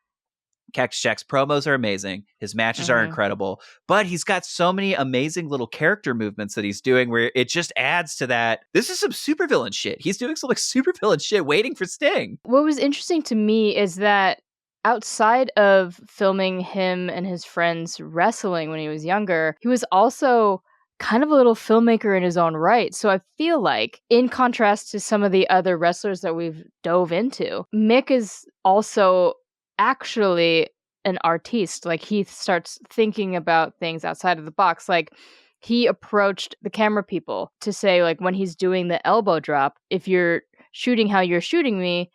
Cactus Jack's promos are amazing. His matches are incredible, but he's got so many amazing little character movements that he's doing where it just adds to that. This is some supervillain shit. He's doing some like supervillain shit waiting for Sting. What was interesting to me is that outside of filming him and his friends wrestling when he was younger, he was also kind of a little filmmaker in his own right. So I feel like, in contrast to some of the other wrestlers that we've dove into, Mick is also actually an artiste. Like he starts thinking about things outside of the box. Like he approached the camera people to say, like, when he's doing the elbow drop, if you're shooting how you're shooting me,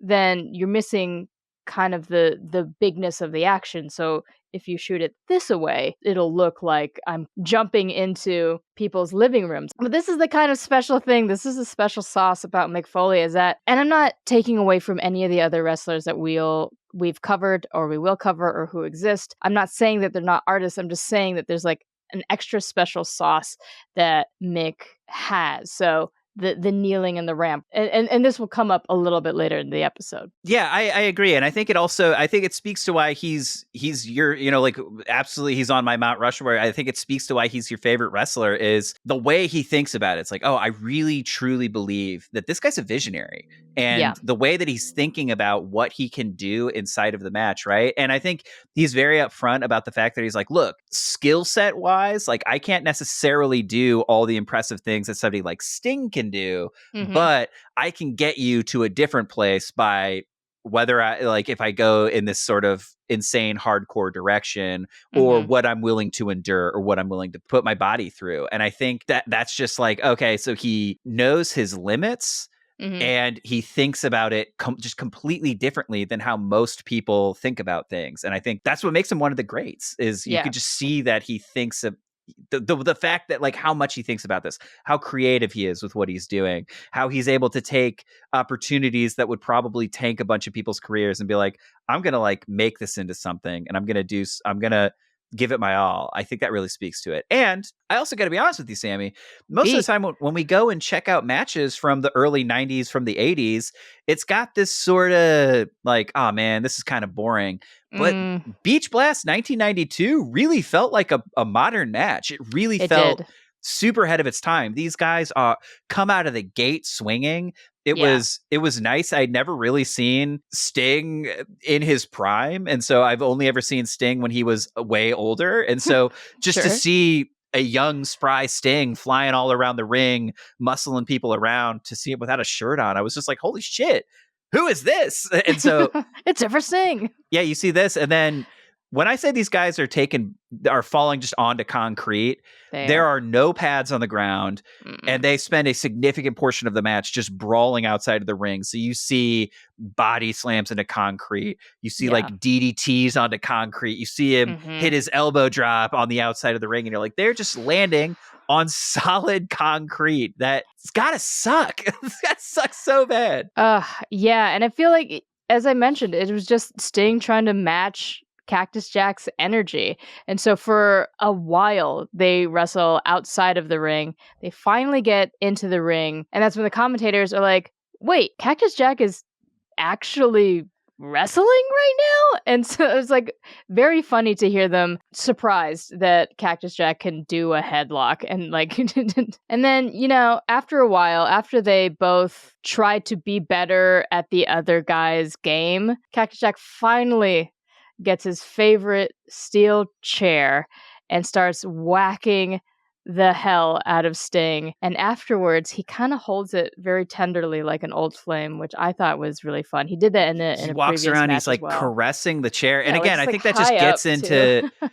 then you're missing kind of the bigness of the action. So if you shoot it this away, it'll look like I'm jumping into people's living rooms. But this is the kind of special thing. This is a special sauce about Mick Foley, is that, and I'm not taking away from any of the other wrestlers that we've covered or we will cover or who exist. I'm not saying that they're not artists. I'm just saying that there's like an extra special sauce that Mick has. So the kneeling and the ramp. And this will come up a little bit later in the episode. Yeah, I agree. And I think it speaks to why he's your, like absolutely he's on my Mount Rushmore. I think it speaks to why he's your favorite wrestler is the way he thinks about it. It's like, oh, I really truly believe that this guy's a visionary. And the way that he's thinking about what he can do inside of the match, right? And I think he's very upfront about the fact that he's like, look, skill set wise, like I can't necessarily do all the impressive things that somebody like Sting can do, but I can get you to a different place by whether if I go in this sort of insane hardcore direction or what I'm willing to endure or what I'm willing to put my body through. And I think that's just like, okay, so he knows his limits. And he thinks about it just completely differently than how most people think about things. And I think that's what makes him one of the greats is you could just see that he thinks of the fact that like how much he thinks about this, how creative he is with what he's doing, how he's able to take opportunities that would probably tank a bunch of people's careers and be like, I'm going to like make this into something and I'm going to give it my all. I think that really speaks to it. And I also got to be honest with you, Samee, most of the time when we go and check out matches from the early 90s, from the 80s, it's got this sort of like, oh man, this is kind of boring. But Beach Blast 1992 really felt like a modern match. It really felt super ahead of its time. These guys come out of the gate swinging. It was nice. I'd never really seen Sting in his prime. And so I've only ever seen Sting when he was way older. And so just to see a young, spry Sting flying all around the ring, muscling people around, to see it without a shirt on, I was just like, holy shit, who is this? And so it's ever Sting. Yeah, you see this. And then when I say these guys are falling just onto concrete, there are no pads on the ground, and they spend a significant portion of the match just brawling outside of the ring. So you see body slams into concrete. You see like DDTs onto concrete. You see him hit his elbow drop on the outside of the ring, and you're like, they're just landing on solid concrete. That's gotta suck. That sucks so bad. Yeah, and I feel like, as I mentioned, it was just Sting trying to match Cactus Jack's energy. And so for a while, they wrestle outside of the ring. They finally get into the ring. And that's when the commentators are like, wait, Cactus Jack is actually wrestling right now? And so it was like very funny to hear them surprised that Cactus Jack can do a headlock. And like, and then, you know, after a while, after they both tried to be better at the other guy's game, Cactus Jack finally gets his favorite steel chair and starts whacking the hell out of Sting. And afterwards, he kind of holds it very tenderly like an old flame, which I thought was really fun. He did that in a walks previous around, match he's like as well. caressing the chair. Yeah, and again, like, I think that just gets into too.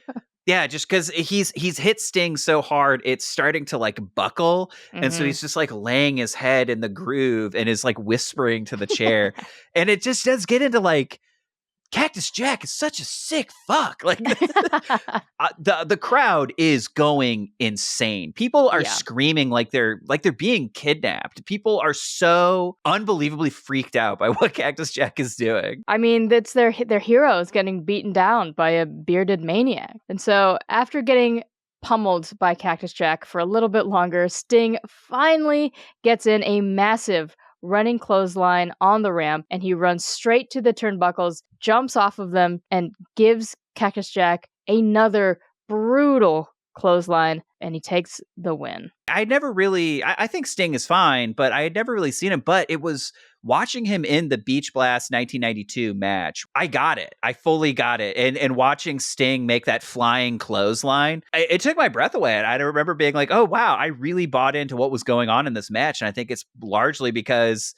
yeah, just because he's hit Sting so hard, it's starting to like buckle. And so he's just like laying his head in the groove and is like whispering to the chair. And it just does get into like, Cactus Jack is such a sick fuck. Like the crowd is going insane. People are screaming like they're being kidnapped. People are so unbelievably freaked out by what Cactus Jack is doing. I mean, that's their heroes getting beaten down by a bearded maniac. And so after getting pummeled by Cactus Jack for a little bit longer, Sting finally gets in a massive running clothesline on the ramp, and he runs straight to the turnbuckles, jumps off of them, and gives Cactus Jack another brutal clothesline, and he takes the win. I think Sting is fine, but I had never really seen him. But it was watching him in the Beach Blast 1992 match. I got it. I fully got it. And watching Sting make that flying clothesline, it took my breath away. I remember being like, oh, wow, I really bought into what was going on in this match. And I think it's largely because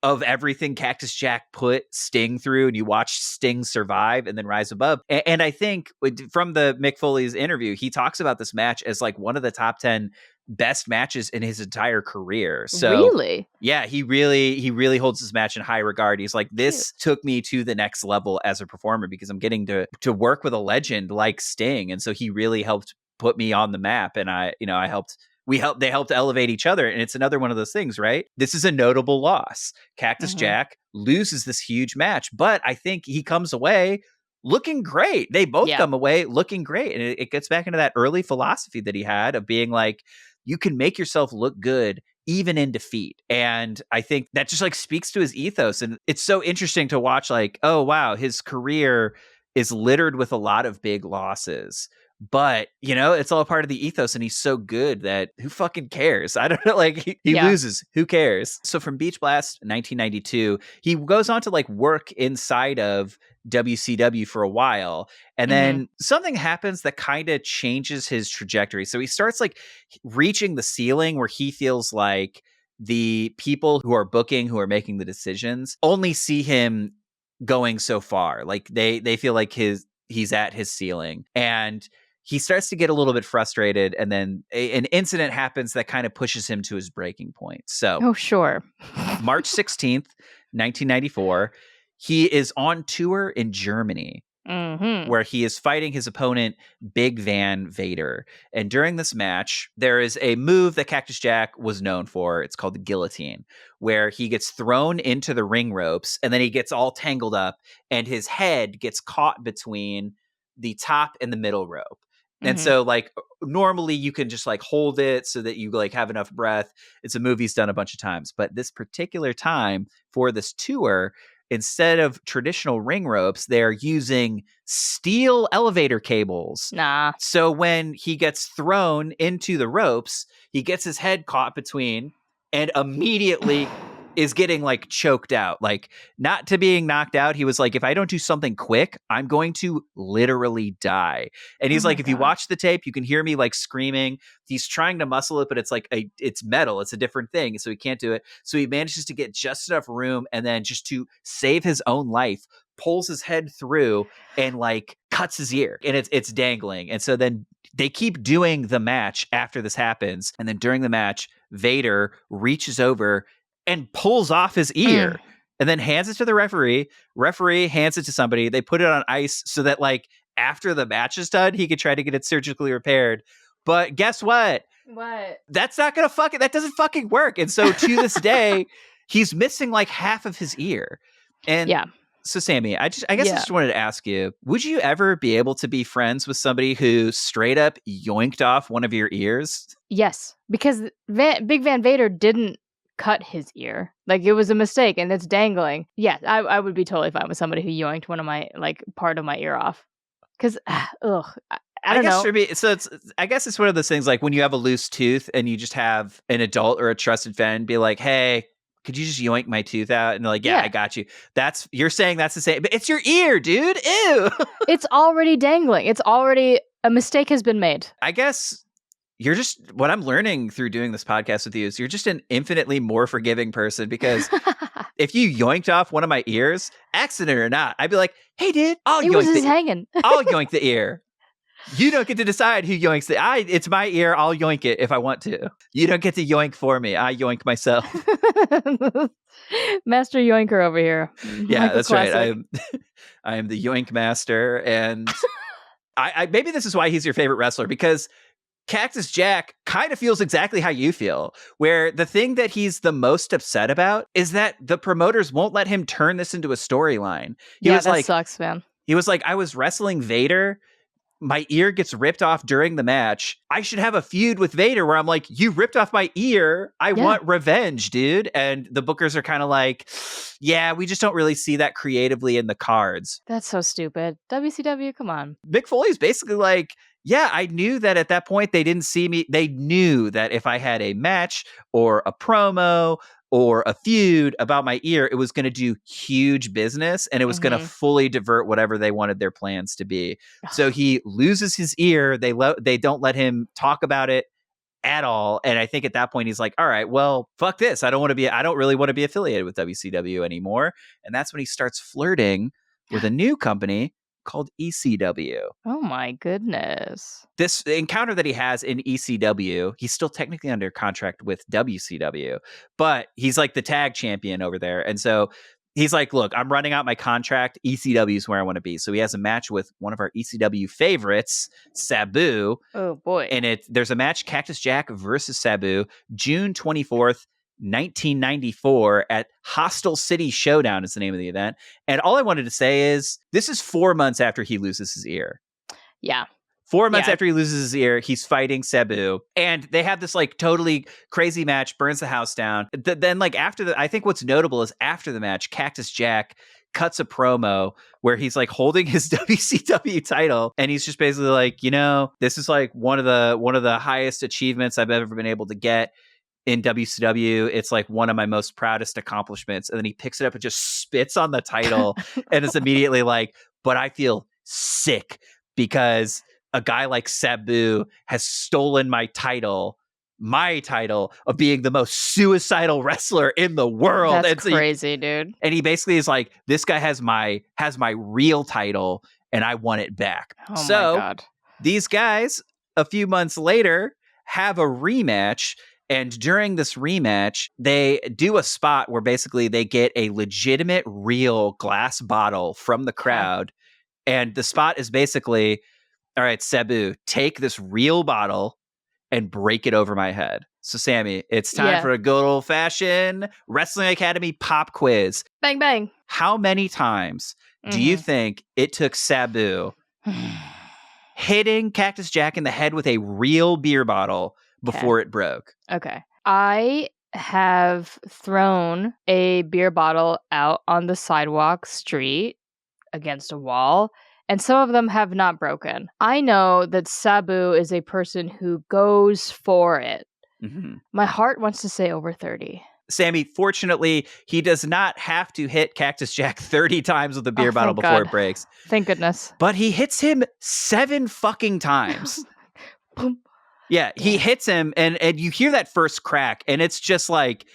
of everything Cactus Jack put Sting through, and you watch Sting survive and then rise above. And I think from the Mick Foley's interview, he talks about this match as like one of the top 10 best matches in his entire career. So really? Yeah, he really holds this match in high regard. He's like, this took me to the next level as a performer because I'm getting to work with a legend like Sting. And so he really helped put me on the map. And they helped elevate each other. And it's another one of those things, right? This is a notable loss. Cactus Jack loses this huge match, but I think he comes away looking great. They both come away looking great. And it gets back into that early philosophy that he had of being like, you can make yourself look good even in defeat. And I think that just like speaks to his ethos. And it's so interesting to watch like, oh, wow, his career is littered with a lot of big losses. But, you know, it's all part of the ethos, and he's so good that who fucking cares? I don't know, like, he loses. Who cares? So from Beach Blast 1992, he goes on to, like, work inside of WCW for a while, and then something happens that kind of changes his trajectory. So he starts, like, reaching the ceiling where he feels like the people who are booking, who are making the decisions, only see him going so far. Like, they feel like he's at his ceiling. And he starts to get a little bit frustrated, and then an incident happens that kind of pushes him to his breaking point. So, March 16th, 1994, he is on tour in Germany, where he is fighting his opponent, Big Van Vader. And during this match, there is a move that Cactus Jack was known for. It's called the guillotine, where he gets thrown into the ring ropes, and then he gets all tangled up, and his head gets caught between the top and the middle rope. And so, like, normally you can just, like, hold it so that you, like, have enough breath. It's a move he's done a bunch of times. But this particular time for this tour, instead of traditional ring ropes, they're using steel elevator cables. So when he gets thrown into the ropes, he gets his head caught between and immediately is getting, like, choked out. Like, not to being knocked out. He was like, if I don't do something quick, I'm going to literally die. And he's like, if you watch the tape, you can hear me, like, screaming. He's trying to muscle it, but it's like it's metal. It's a different thing. So he can't do it. So he manages to get just enough room, and then just to save his own life, pulls his head through and, like, cuts his ear, and it's dangling. And so then they keep doing the match after this happens. And then during the match, Vader reaches over and pulls off his ear and then hands it to the referee. Referee hands it to somebody. They put it on ice so that, like, after the match is done, he could try to get it surgically repaired. But guess what? What? That's not going to that doesn't fucking work. And so to this day, he's missing like half of his ear. And So Samee, I guess I Yeah. just wanted to ask you, would you ever be able to be friends with somebody who straight up yoinked off one of your ears? Yes, because Big Van Vader didn't cut his ear. Like, it was a mistake and it's dangling. Yeah, I would be totally fine with somebody who yoinked one of my, like, part of my ear off. Because, I don't guess know. for me, so I guess it's one of those things like when you have a loose tooth and you just have an adult or a trusted friend be like, hey, could you just yoink my tooth out? And they're like, yeah, I got you. You're saying that's the same, but it's your ear, dude. Ew. It's already dangling. It's already, a mistake has been made. I guess you're just, what I'm learning through doing this podcast with you is you're just an infinitely more forgiving person, because if you yoinked off one of my ears, accident or not, I'd be like, hey, dude, I'll yoink the ear. You don't get to decide who yoinks it's my ear. I'll yoink it if I want to. You don't get to yoink for me. I yoink myself. Master yoinker over here. Yeah, Michael that's Klasek. right. I am the yoink master. And I maybe this is why he's your favorite wrestler, because Cactus Jack kind of feels exactly how you feel, where the thing that he's the most upset about is that the promoters won't let him turn this into a storyline. That sucks, man. He was like, I was wrestling Vader. My ear gets ripped off during the match. I should have a feud with Vader where I'm like, you ripped off my ear. I want revenge, dude. And the bookers are kind of like, yeah, we just don't really see that creatively in the cards. That's so stupid. WCW, come on. Mick Foley's basically like, yeah, I knew that at that point they didn't see me. They knew that if I had a match or a promo or a feud about my ear, it was going to do huge business and it was going to fully divert whatever they wanted their plans to be. So he loses his ear. They don't let him talk about it at all. And I think at that point he's like, all right, well, fuck this. I don't really want to be affiliated with WCW anymore. And that's when he starts flirting with a new company called ECW. Oh my goodness. This encounter that he has in ECW, he's still technically under contract with WCW, but he's like the tag champion over there. And so he's like, look, I'm running out my contract. ECW is where I want to be. So he has a match with one of our ECW favorites, Sabu. Oh boy. And there's a match, Cactus Jack versus Sabu, June 24th, 1994 at Hostile City Showdown is the name of the event. And all I wanted to say is this is 4 months after he loses his ear. Yeah. 4 months after he loses his ear, he's fighting Sabu. And they have this like totally crazy match, burns the house down. Then like I think what's notable is after the match, Cactus Jack cuts a promo where he's like holding his WCW title. And he's just basically like, this is like one of the highest achievements I've ever been able to get in WCW. It's like one of my most proudest accomplishments. And then he picks it up and just spits on the title and is immediately like, but I feel sick because a guy like Sabu has stolen my title of being the most suicidal wrestler in the world. That's crazy, dude. And he basically is like, this guy has my real title and I want it back. Oh my God. These guys, a few months later, have a rematch. And during this rematch, they do a spot where basically they get a legitimate, real glass bottle from the crowd. And the spot is basically, all right, Sabu, take this real bottle and break it over my head. So, Samee, it's time for a good old-fashioned Wrestling Academy pop quiz. Bang, bang. How many times do you think it took Sabu hitting Cactus Jack in the head with a real beer bottle before it broke? Okay. I have thrown a beer bottle out on the sidewalk street against a wall, and some of them have not broken. I know that Sabu is a person who goes for it. Mm-hmm. My heart wants to say over 30. Samee, fortunately, he does not have to hit Cactus Jack 30 times with a beer bottle before it breaks. Thank goodness. But he hits him 7 fucking times. Boom. Yeah, he hits him, and you hear that first crack, and it's just like,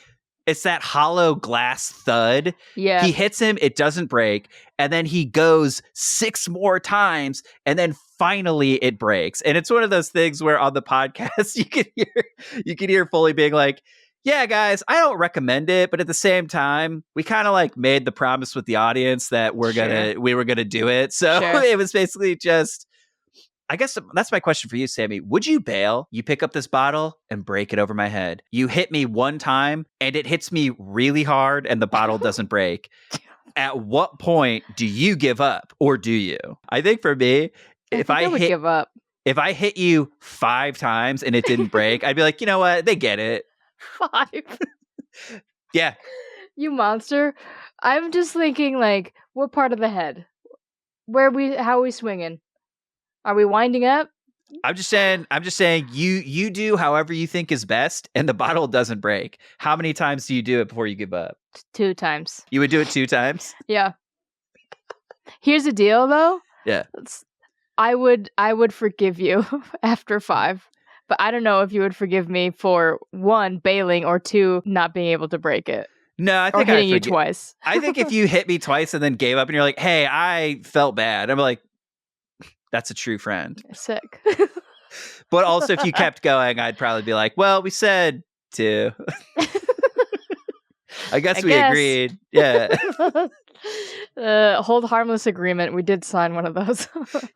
it's that hollow glass thud. Yeah. He hits him, it doesn't break, and then he goes 6 more times, and then finally it breaks. And it's one of those things where on the podcast, you can hear Foley being like, yeah, guys, I don't recommend it, but at the same time, we kind of like made the promise with the audience that we were gonna do it. So it was basically just, I guess that's my question for you, Samee. Would you bail? You pick up this bottle and break it over my head. You hit me one time and it hits me really hard and the bottle doesn't break. At what point do you give up, or do you? I think for me, I would give up. If I hit you 5 times and it didn't break, I'd be like, you know what? They get it. 5. Yeah. You monster. I'm just thinking, like, what part of the head? How are we swinging? Are we winding up? I'm just saying you do however you think is best, and the bottle doesn't break. How many times do you do it before you give up? 2 times. You would do it 2 times? Yeah. Here's the deal, though. Yeah. I would forgive you after 5. But I don't know if you would forgive me for 1, bailing, or 2, not being able to break it. No, I think or hitting you twice. I think if you hit me twice and then gave up and you're like, hey, I felt bad, I'm like, that's a true friend. Sick. But also, if you kept going, I'd probably be like, well, we said 2. I guess we agreed. Yeah. Hold harmless agreement. We did sign one of those.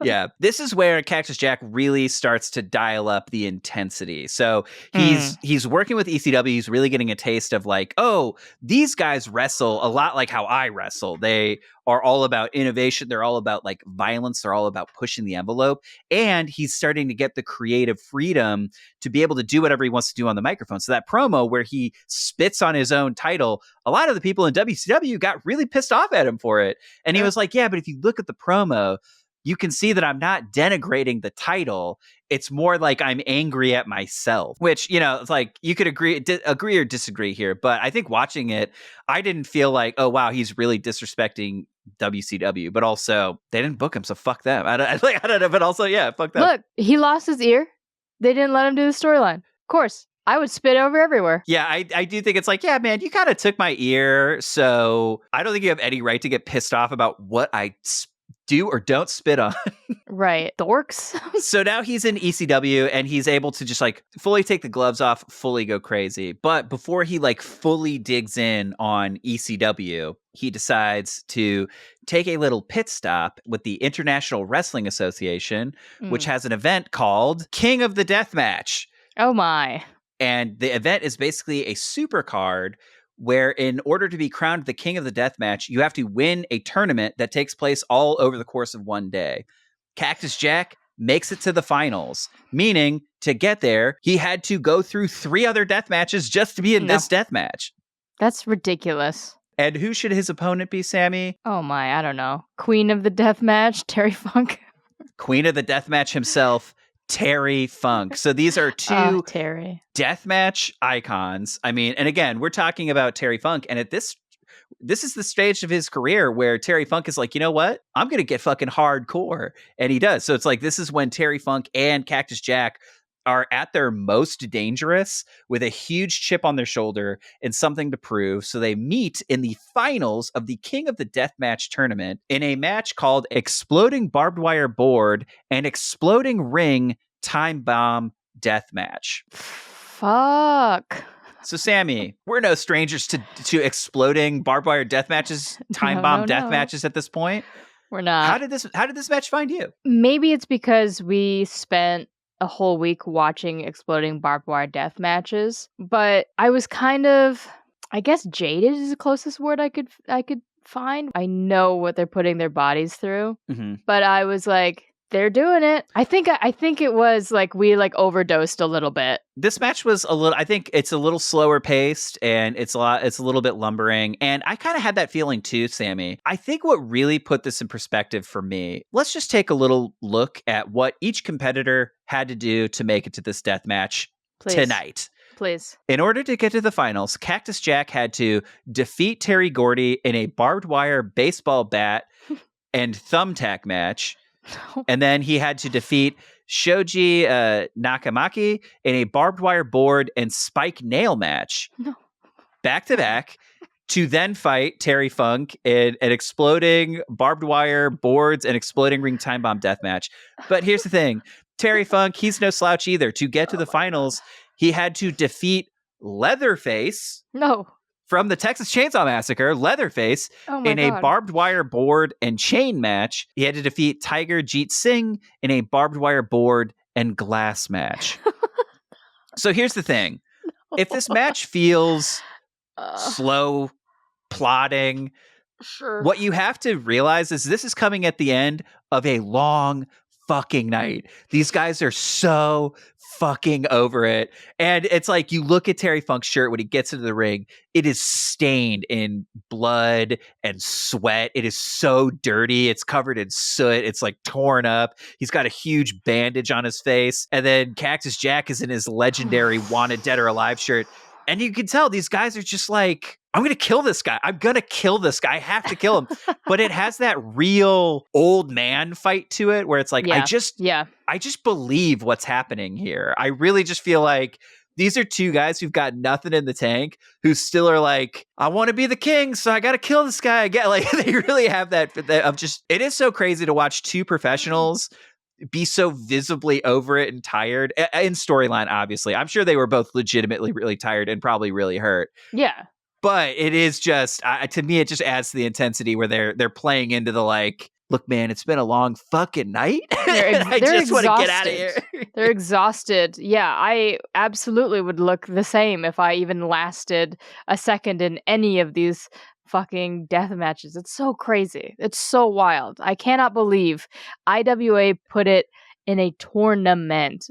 Yeah. This is where Cactus Jack really starts to dial up the intensity. So he's working with ECW. He's really getting a taste of like, oh, these guys wrestle a lot like how I wrestle. They are all about innovation. They're all about like violence. They're all about pushing the envelope. And he's starting to get the creative freedom to be able to do whatever he wants to do on the microphone. So that promo where he spits on his own title, a lot of the people in WCW got really pissed off at him for it. And he was like, yeah, but if you look at the promo, you can see that I'm not denigrating the title. It's more like I'm angry at myself, which, you know, it's like you could agree or disagree here. But I think watching it, I didn't feel like, oh, wow, he's really disrespecting WCW. But also, they didn't book him, so fuck them. I don't know, but also, yeah, fuck them. Look, he lost his ear. They didn't let him do the storyline. Of course. I would spit over everywhere. Yeah, I do think it's like, yeah, man, you kind of took my ear, so I don't think you have any right to get pissed off about what I do or don't spit on. Right. Dorks. So now he's in ECW and he's able to just like fully take the gloves off, fully go crazy. But before he like fully digs in on ECW, he decides to take a little pit stop with the International Wrestling Association, which has an event called King of the Deathmatch. Oh my. And the event is basically a super card where in order to be crowned the King of the Deathmatch, you have to win a tournament that takes place all over the course of one day. Cactus Jack makes it to the finals, meaning to get there, he had to go through 3 other death matches just to be in this death match. That's ridiculous. And who should his opponent be, Samee? Oh my, I don't know. Queen of the Deathmatch, Terry Funk. Queen of the Deathmatch himself, Terry Funk. So these are 2 deathmatch icons. I mean, and again, we're talking about Terry Funk, and at this is the stage of his career where Terry Funk is like, you know what? I'm going to get fucking hardcore. And he does. So it's like, this is when Terry Funk and Cactus Jack are at their most dangerous with a huge chip on their shoulder and something to prove. So they meet in the finals of the King of the Deathmatch tournament in a match called Exploding Barbed Wire Board and Exploding Ring Time Bomb Deathmatch. Fuck. So Samee, we're no strangers to exploding barbed wire death matches, time bomb death matches at this point. We're not. How did this match find you? Maybe it's because we spent a whole week watching exploding barbed wire death matches, but I was kind of, I guess, jaded is the closest word I could find. I know what they're putting their bodies through, but I was like, they're doing it. I think it was like we like overdosed a little bit. This match was I think it's a little slower paced and it's a little bit lumbering. And I kind of had that feeling too, Samee. I think what really put this in perspective for me, let's just take a little look at what each competitor had to do to make it to this death match tonight. Please. In order to get to the finals, Cactus Jack had to defeat Terry Gordy in a barbed wire baseball bat and thumbtack match. And then he had to defeat Shoji Nakamaki in a barbed wire board and spike nail match back to back to then fight Terry Funk in an exploding barbed wire boards and exploding ring time bomb death match. But here's the thing. Terry Funk, he's no slouch either. To get to the finals, he had to defeat Leatherface. From the Texas Chainsaw Massacre, Leatherface, in a barbed wire board and chain match. He had to defeat Tiger Jeet Singh in a barbed wire board and glass match. So here's the thing. If this match feels slow, plodding, Sure. What you have to realize is this is coming at the end of a long fucking night. These guys are so fucking over it. And it's like you look at Terry Funk's shirt when he gets into the ring, it is stained in blood and sweat. It is so dirty. It's covered in soot. It's like torn up. He's got a huge bandage on his face. And then Cactus Jack is in his legendary Wanted Dead or Alive shirt. And you can tell these guys are just like, I'm going to kill this guy. I'm going to kill this guy. I have to kill him. But it has that real old man fight to it where it's like, I just believe what's happening here. I really just feel like these are two guys who've got nothing in the tank who still are like, I want to be the king, so I got to kill this guy again. Like they really have that of just, it is so crazy to watch two professionals be so visibly over it and tired in storyline. Obviously, I'm sure they were both legitimately really tired and probably really hurt. Yeah. But it is just, to me, it just adds to the intensity where they're playing into the like, look, man, it's been a long fucking night. I just want to get out of here. They're exhausted. Yeah, I absolutely would look the same if I even lasted a second in any of these fucking death matches. It's so crazy. It's so wild. I cannot believe IWA put it in a tournament.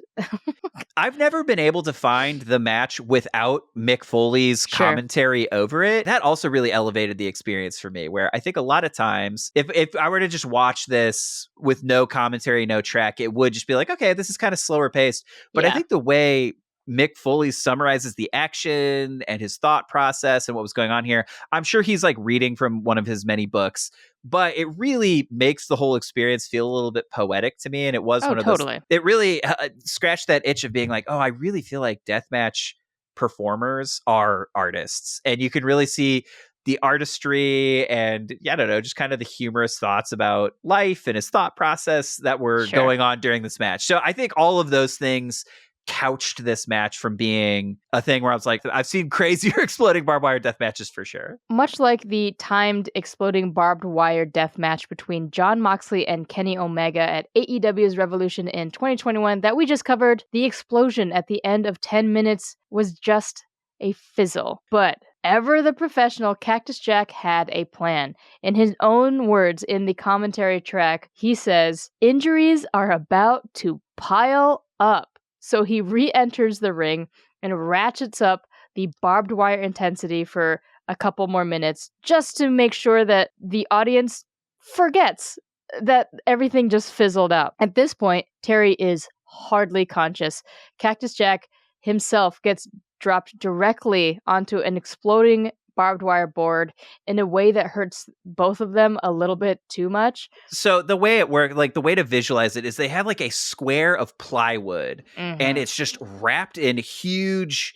I've never been able to find the match without Mick Foley's commentary over it. That also really elevated the experience for me, where I think a lot of times, if I were to just watch this with no commentary, no track, it would just be like, okay, this is kind of slower paced. But I think the way Mick Foley summarizes the action and his thought process and what was going on here, I'm sure he's like reading from one of his many books, but it really makes the whole experience feel a little bit poetic to me. And it was one of those, it really scratched that itch of being like, oh, I really feel like deathmatch performers are artists. And you can really see the artistry and, I don't know, just kind of the humorous thoughts about life and his thought process that were going on during this match. So I think all of those things couched this match from being a thing where I was like, I've seen crazier exploding barbed wire death matches for sure. Much like the timed exploding barbed wire death match between Jon Moxley and Kenny Omega at AEW's Revolution in 2021 that we just covered, the explosion at the end of 10 minutes was just a fizzle. But ever the professional, Cactus Jack had a plan. In his own words in the commentary track, he says, "Injuries are about to pile up." So he re-enters the ring and ratchets up the barbed wire intensity for a couple more minutes just to make sure that the audience forgets that everything just fizzled out. At this point, Terry is hardly conscious. Cactus Jack himself gets dropped directly onto an exploding barbed wire board in a way that hurts both of them a little bit too much. So the way it worked, like the way to visualize it is they have like a square of plywood and it's just wrapped in huge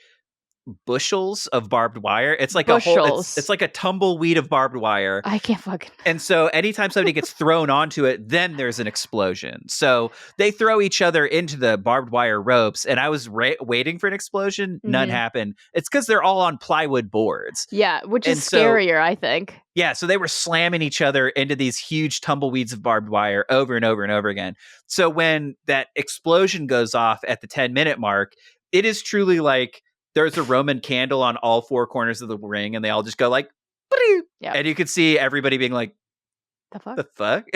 bushels of barbed wire. It's like a whole, it's like a tumbleweed of barbed wire. I can't fucking. And so anytime somebody gets thrown onto it, then there's an explosion. So they throw each other into the barbed wire ropes, and I was waiting for an explosion. None happened. It's because they're all on plywood boards. Yeah, which is scarier, I think. Yeah, so they were slamming each other into these huge tumbleweeds of barbed wire over and over and over again. So when that explosion goes off at the 10-minute mark, it is truly like there's a Roman candle on all four corners of the ring, and they all just go like, and you could see everybody being like, the fuck?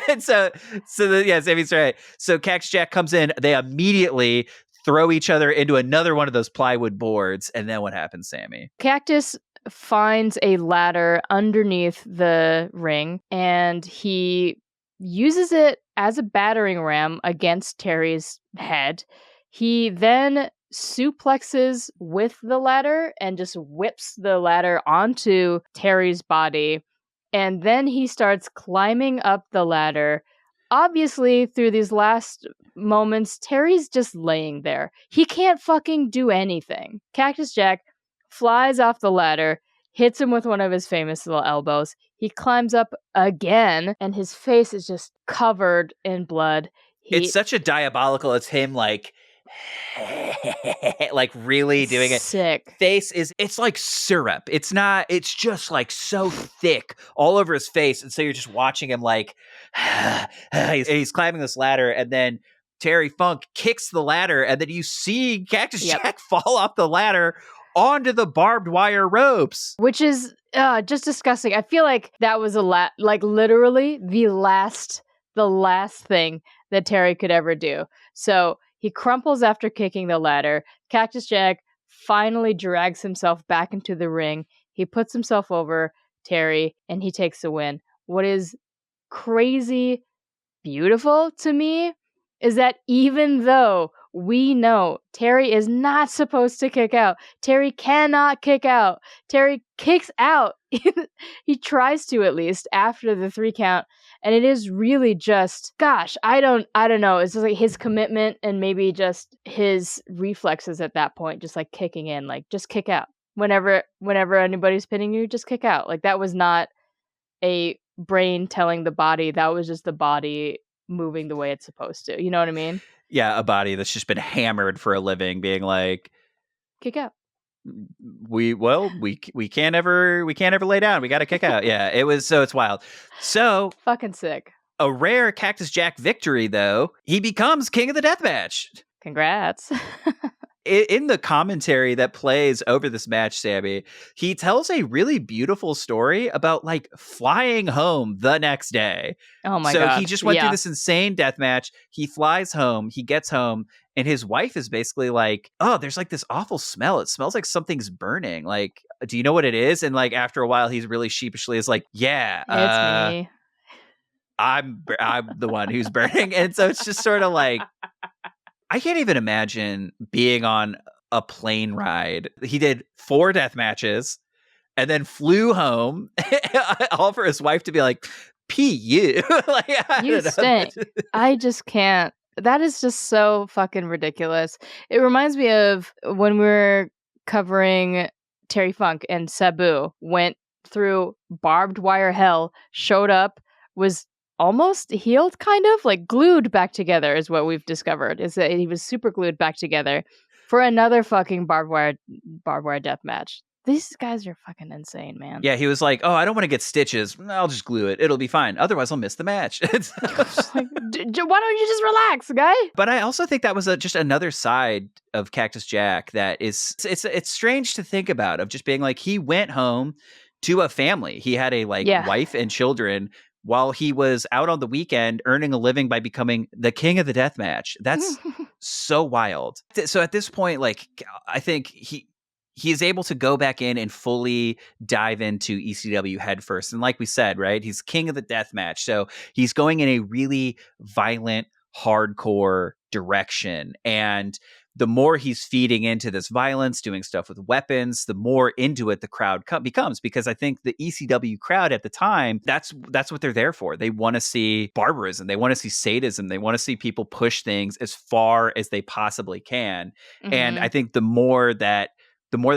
And Sammy's right. So Cactus Jack comes in, they immediately throw each other into another one of those plywood boards, and then what happens, Sammy? Cactus finds a ladder underneath the ring, and he uses it as a battering ram against Terry's head. He then suplexes with the ladder and just whips the ladder onto Terry's body. And then he starts climbing up the ladder. Obviously, through these last moments, Terry's just laying there. He can't fucking do anything. Cactus Jack flies off the ladder, hits him with one of his famous little elbows. He climbs up again, and his face is just covered in blood. It's such a diabolical, it's him like like really doing it. Sick. Face is, it's like syrup. It's not, it's just like so thick all over his face. And so you're just watching him like, he's climbing this ladder, and then Terry Funk kicks the ladder, and then you see Cactus Jack fall off the ladder onto the barbed wire ropes. Which is just disgusting. I feel like that was literally the last thing that Terry could ever do. So he crumples after kicking the ladder. Cactus Jack finally drags himself back into the ring. He puts himself over Terry and he takes the win. What is crazy beautiful to me is that even though we know Terry is not supposed to kick out, Terry cannot kick out. Terry kicks out. He tries to, at least, after the 3 count. And it is really just, gosh, I don't know. It's just like his commitment and maybe just his reflexes at that point, just like kicking in, like just kick out. Whenever anybody's pinning you, just kick out. Like that was not a brain telling the body, that was just the body moving the way it's supposed to. You know what I mean? Yeah, a body that's just been hammered for a living, being like, kick out. We can't ever lay down. We got to kick out. Yeah, it's wild. So fucking sick. A rare Cactus Jack victory, though. He becomes king of the deathmatch. Congrats. In the commentary that plays over this match, Samee, he tells a really beautiful story about like flying home the next day. Oh my God. So he just went through this insane death match. He flies home. He gets home. And his wife is basically like, oh, there's like this awful smell. It smells like something's burning. Like, do you know what it is? And like after a while, he's really sheepishly is like, yeah, it's me. I'm the one who's burning. And so it's just sort of like, I can't even imagine being on a plane ride. He did 4 death matches and then flew home, all for his wife to be like, "P.U." Like, you stink. I just can't. That is just so fucking ridiculous. It reminds me of when we were covering Terry Funk and Sabu went through barbed wire hell, showed up, was almost healed, kind of like glued back together is what we've discovered, is that he was super glued back together for another fucking barbed wire death match. These guys are fucking insane, man. Yeah, he was like, oh, I don't want to get stitches. I'll just glue it. It'll be fine. Otherwise, I'll miss the match. Like, why don't you just relax, guy? But I also think that was just another side of Cactus Jack that is, it's strange to think about, of just being like, he went home to a family. He had a wife and children while he was out on the weekend earning a living by becoming the king of the deathmatch. That's so wild. So at this point, like, I think he is able to go back in and fully dive into ECW headfirst. And like we said, right, he's king of the deathmatch. So he's going in a really violent, hardcore direction. And the more he's feeding into this violence, doing stuff with weapons, the more into it the crowd becomes. Because I think the ECW crowd at the time, that's what they're there for. They want to see barbarism. They want to see sadism. They want to see people push things as far as they possibly can. Mm-hmm. And I think the more that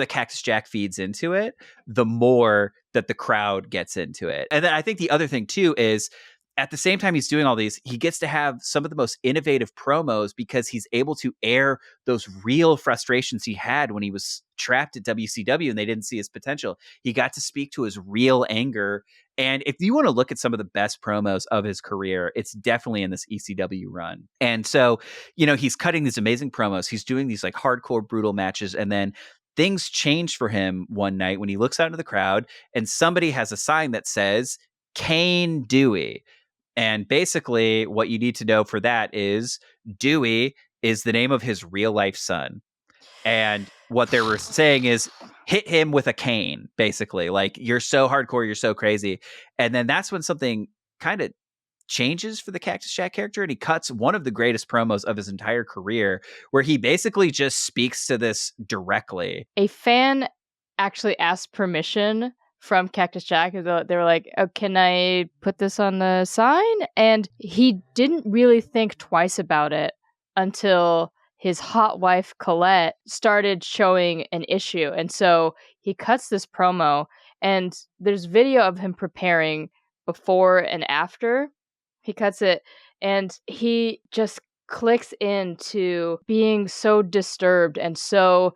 Cactus Jack feeds into it, the more that the crowd gets into it. And then I think the other thing too is, at the same time he's doing all these, he gets to have some of the most innovative promos because he's able to air those real frustrations he had when he was trapped at WCW and they didn't see his potential. He got to speak to his real anger. And if you want to look at some of the best promos of his career, it's definitely in this ECW run. And so, he's cutting these amazing promos. He's doing these like hardcore, brutal matches. And then things change for him one night when he looks out into the crowd and somebody has a sign that says Cane Dewey. And basically what you need to know for that is Dewey is the name of his real life son. And what they were saying is hit him with a cane, basically. Like, you're so hardcore, you're so crazy. And then that's when something kind of changes for the Cactus Jack character, and he cuts one of the greatest promos of his entire career, where he basically just speaks to this directly. A fan actually asked permission from Cactus Jack. They were like, oh, can I put this on the sign? And he didn't really think twice about it until his hot wife, Colette, started showing an issue. And so he cuts this promo, and there's video of him preparing before and after. He cuts it, and he just clicks into being so disturbed and so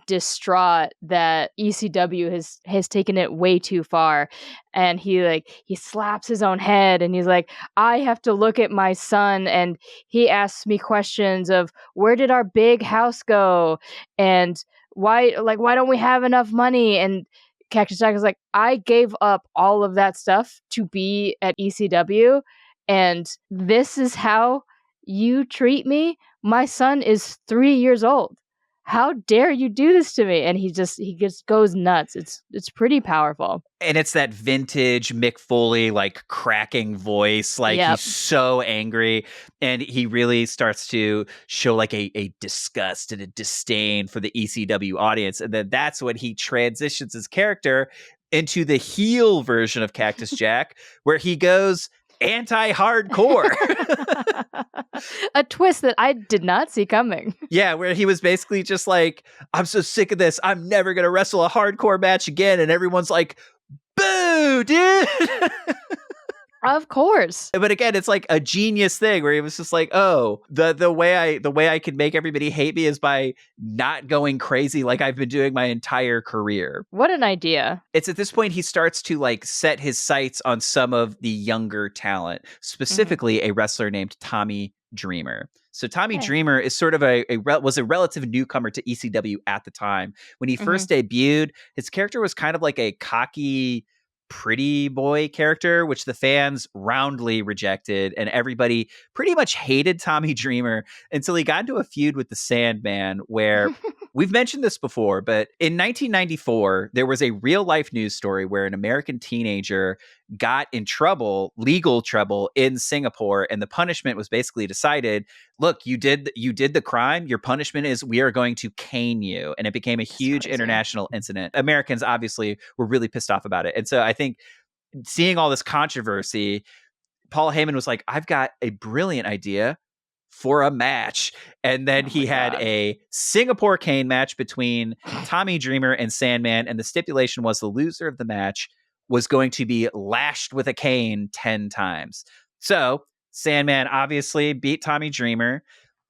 distraught that ECW has taken it way too far. And he slaps his own head, and he's like, I have to look at my son, and he asks me questions of, where did our big house go? And why don't we have enough money? And Cactus Jack is like, I gave up all of that stuff to be at ECW, and this is how you treat me? My son is 3 years old. How dare you do this to me? And he just goes nuts. It's pretty powerful. And it's that vintage Mick Foley, like, cracking voice. Like, Yep. he's so angry. And he really starts to show, like, a disgust and a disdain for the ECW audience. And then that's when he transitions his character into the heel version of Cactus Jack, where he goes anti-hardcore. A twist that I did not see coming. Yeah, where he was basically just like, I'm so sick of this. I'm never going to wrestle a hardcore match again. And everyone's like, boo, dude. Of course. But again, it's like a genius thing where he was just like, oh, the way I can make everybody hate me is by not going crazy like I've been doing my entire career. What an idea. It's at this point he starts to like set his sights on some of the younger talent, specifically a wrestler named Tommy Dreamer. So Tommy Dreamer is sort of was a relative newcomer to ECW at the time. When he first debuted, his character was kind of like a cocky, pretty boy character, which the fans roundly rejected, and everybody pretty much hated Tommy Dreamer until he got into a feud with the Sandman, where we've mentioned this before, but in 1994, there was a real life news story where an American teenager got in trouble, legal trouble in Singapore, and the punishment was basically decided, look, you did the crime, your punishment is we are going to cane you. And it became a huge international incident. Americans obviously were really pissed off about it. And so I think seeing all this controversy, Paul Heyman was like, I've got a brilliant idea for a match. And then he had a Singapore cane match between Tommy Dreamer and Sandman, and the stipulation was the loser of the match was going to be lashed with a cane 10 times. So Sandman obviously beat Tommy Dreamer.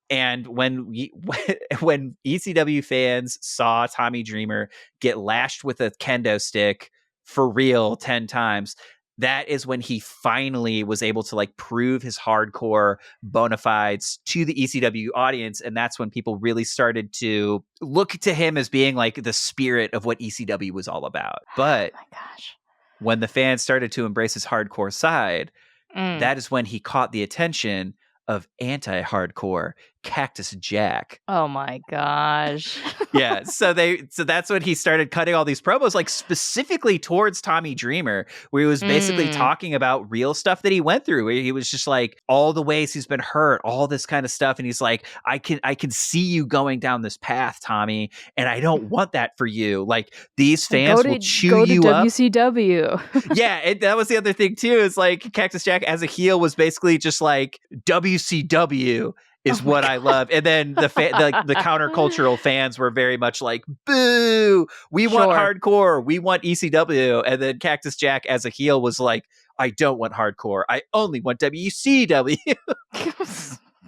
And when ECW fans saw Tommy Dreamer get lashed with a kendo stick for real 10 times, that is when he finally was able to like prove his hardcore bona fides to the ECW audience. And that's when people really started to look to him as being like the spirit of what ECW was all about. But oh my gosh, when the fans started to embrace his hardcore side, that is when he caught the attention of anti-hardcore Cactus Jack. Oh my gosh. Yeah, so that's when he started cutting all these promos, like specifically towards Tommy Dreamer, where he was basically talking about real stuff that he went through, where he was just like all the ways he's been hurt, all this kind of stuff, and he's like, I can see you going down this path, Tommy, and I don't want that for you. Like, these fans will chew you up. WCW. Yeah, and that was the other thing too, is like Cactus Jack as a heel was basically just like, WCW is what I love. And then the countercultural fans were very much like, boo, we want hardcore, we want ECW. And then Cactus Jack as a heel was like, I don't want hardcore, I only want WCW.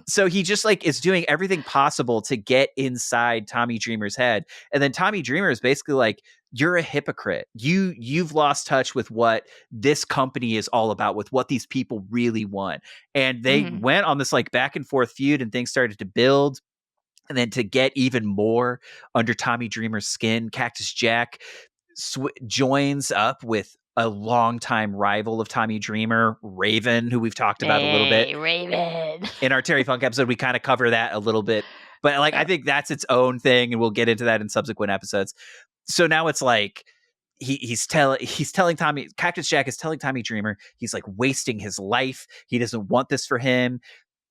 So he just like is doing everything possible to get inside Tommy Dreamer's head. And then Tommy Dreamer is basically like, you're a hypocrite. You've lost touch with what this company is all about, with what these people really want. And they went on this like back and forth feud, and things started to build. And then to get even more under Tommy Dreamer's skin, Cactus Jack joins up with a longtime rival of Tommy Dreamer, Raven, who we've talked about a little bit. Raven. In our Terry Funk episode, we kind of cover that a little bit. But like, I think that's its own thing, and we'll get into that in subsequent episodes. So now it's like he's telling Tommy, Cactus Jack is telling Tommy Dreamer he's like wasting his life. He doesn't want this for him.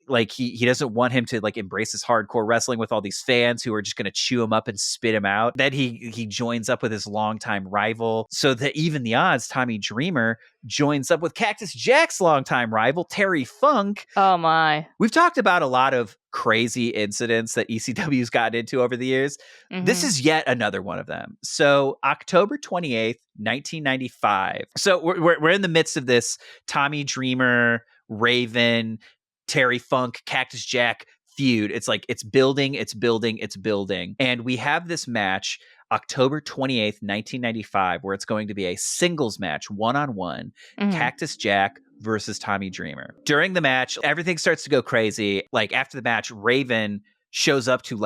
Like he doesn't want him to like embrace his hardcore wrestling with all these fans who are just going to chew him up and spit him out. Then he joins up with his longtime rival, so that even the odds, Tommy Dreamer joins up with Cactus Jack's longtime rival, Terry Funk. Oh my. We've talked about a lot of crazy incidents that ECW's gotten into over the years. This is yet another one of them. So October 28th, 1995. So we're in the midst of this Tommy Dreamer, Raven, Terry Funk, Cactus Jack feud. It's like, it's building. And we have this match October 28th, 1995, where it's going to be a singles match, one-on-one, Cactus Jack versus Tommy Dreamer. During the match, everything starts to go crazy. Like after the match, Raven shows up to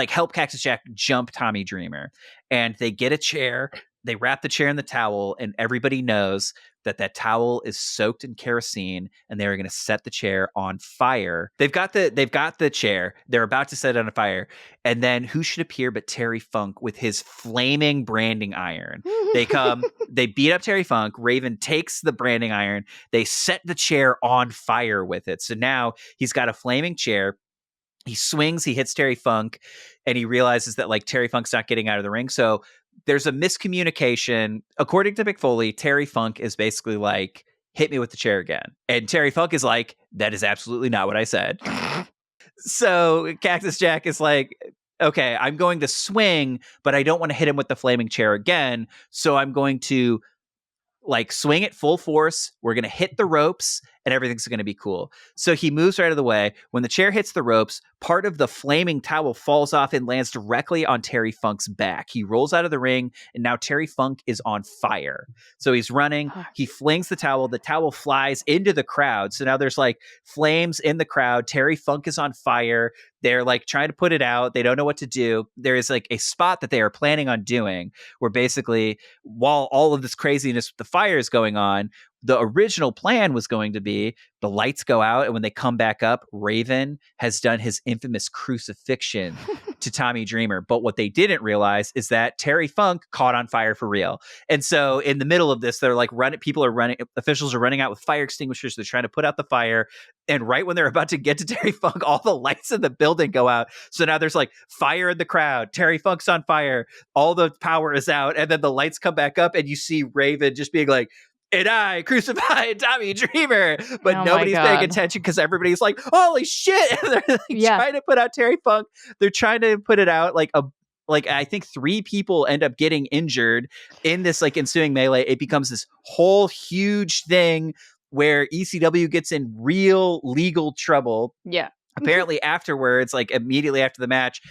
help Cactus Jack jump Tommy Dreamer. And they get a chair, they wrap the chair in the towel, and everybody knows that towel is soaked in kerosene, and they're going to set the chair on fire. They've got the chair. They're about to set it on fire. And then who should appear but Terry Funk with his flaming branding iron. They come, they beat up Terry Funk. Raven takes the branding iron. They set the chair on fire with it. So now he's got a flaming chair. He swings, he hits Terry Funk, and he realizes that like Terry Funk's not getting out of the ring. So there's a miscommunication. According to Mick Foley, Terry Funk is basically like, hit me with the chair again. And Terry Funk is like, that is absolutely not what I said. So Cactus Jack is like, okay, I'm going to swing, but I don't want to hit him with the flaming chair again. So I'm going to like swing it full force. We're going to hit the ropes and everything's going to be cool. So he moves right out of the way. When the chair hits the ropes, part of the flaming towel falls off and lands directly on Terry Funk's back. He rolls out of the ring and now Terry Funk is on fire. So he's running. He flings the towel flies into the crowd. So now there's like flames in the crowd. Terry Funk is on fire. They're like trying to put it out. They don't know what to do. There is like a spot that they are planning on doing where basically while all of this craziness with the fire is going on, the original plan was going to be the lights go out, and when they come back up, Raven has done his infamous crucifixion to Tommy Dreamer. But what they didn't realize is that Terry Funk caught on fire for real. And so in the middle of this, they're like officials are running out with fire extinguishers. They're trying to put out the fire. And right when they're about to get to Terry Funk, all the lights in the building go out. So now there's like fire in the crowd. Terry Funk's on fire. All the power is out. And then the lights come back up and you see Raven just being like, and I crucified Tommy Dreamer, but nobody's paying attention because everybody's like, holy shit. And they're like trying to put out Terry Funk. They're trying to put it out like I think 3 people end up getting injured in this like ensuing melee. It becomes this whole huge thing where ECW gets in real legal trouble. Yeah. Apparently afterwards, like immediately after the match,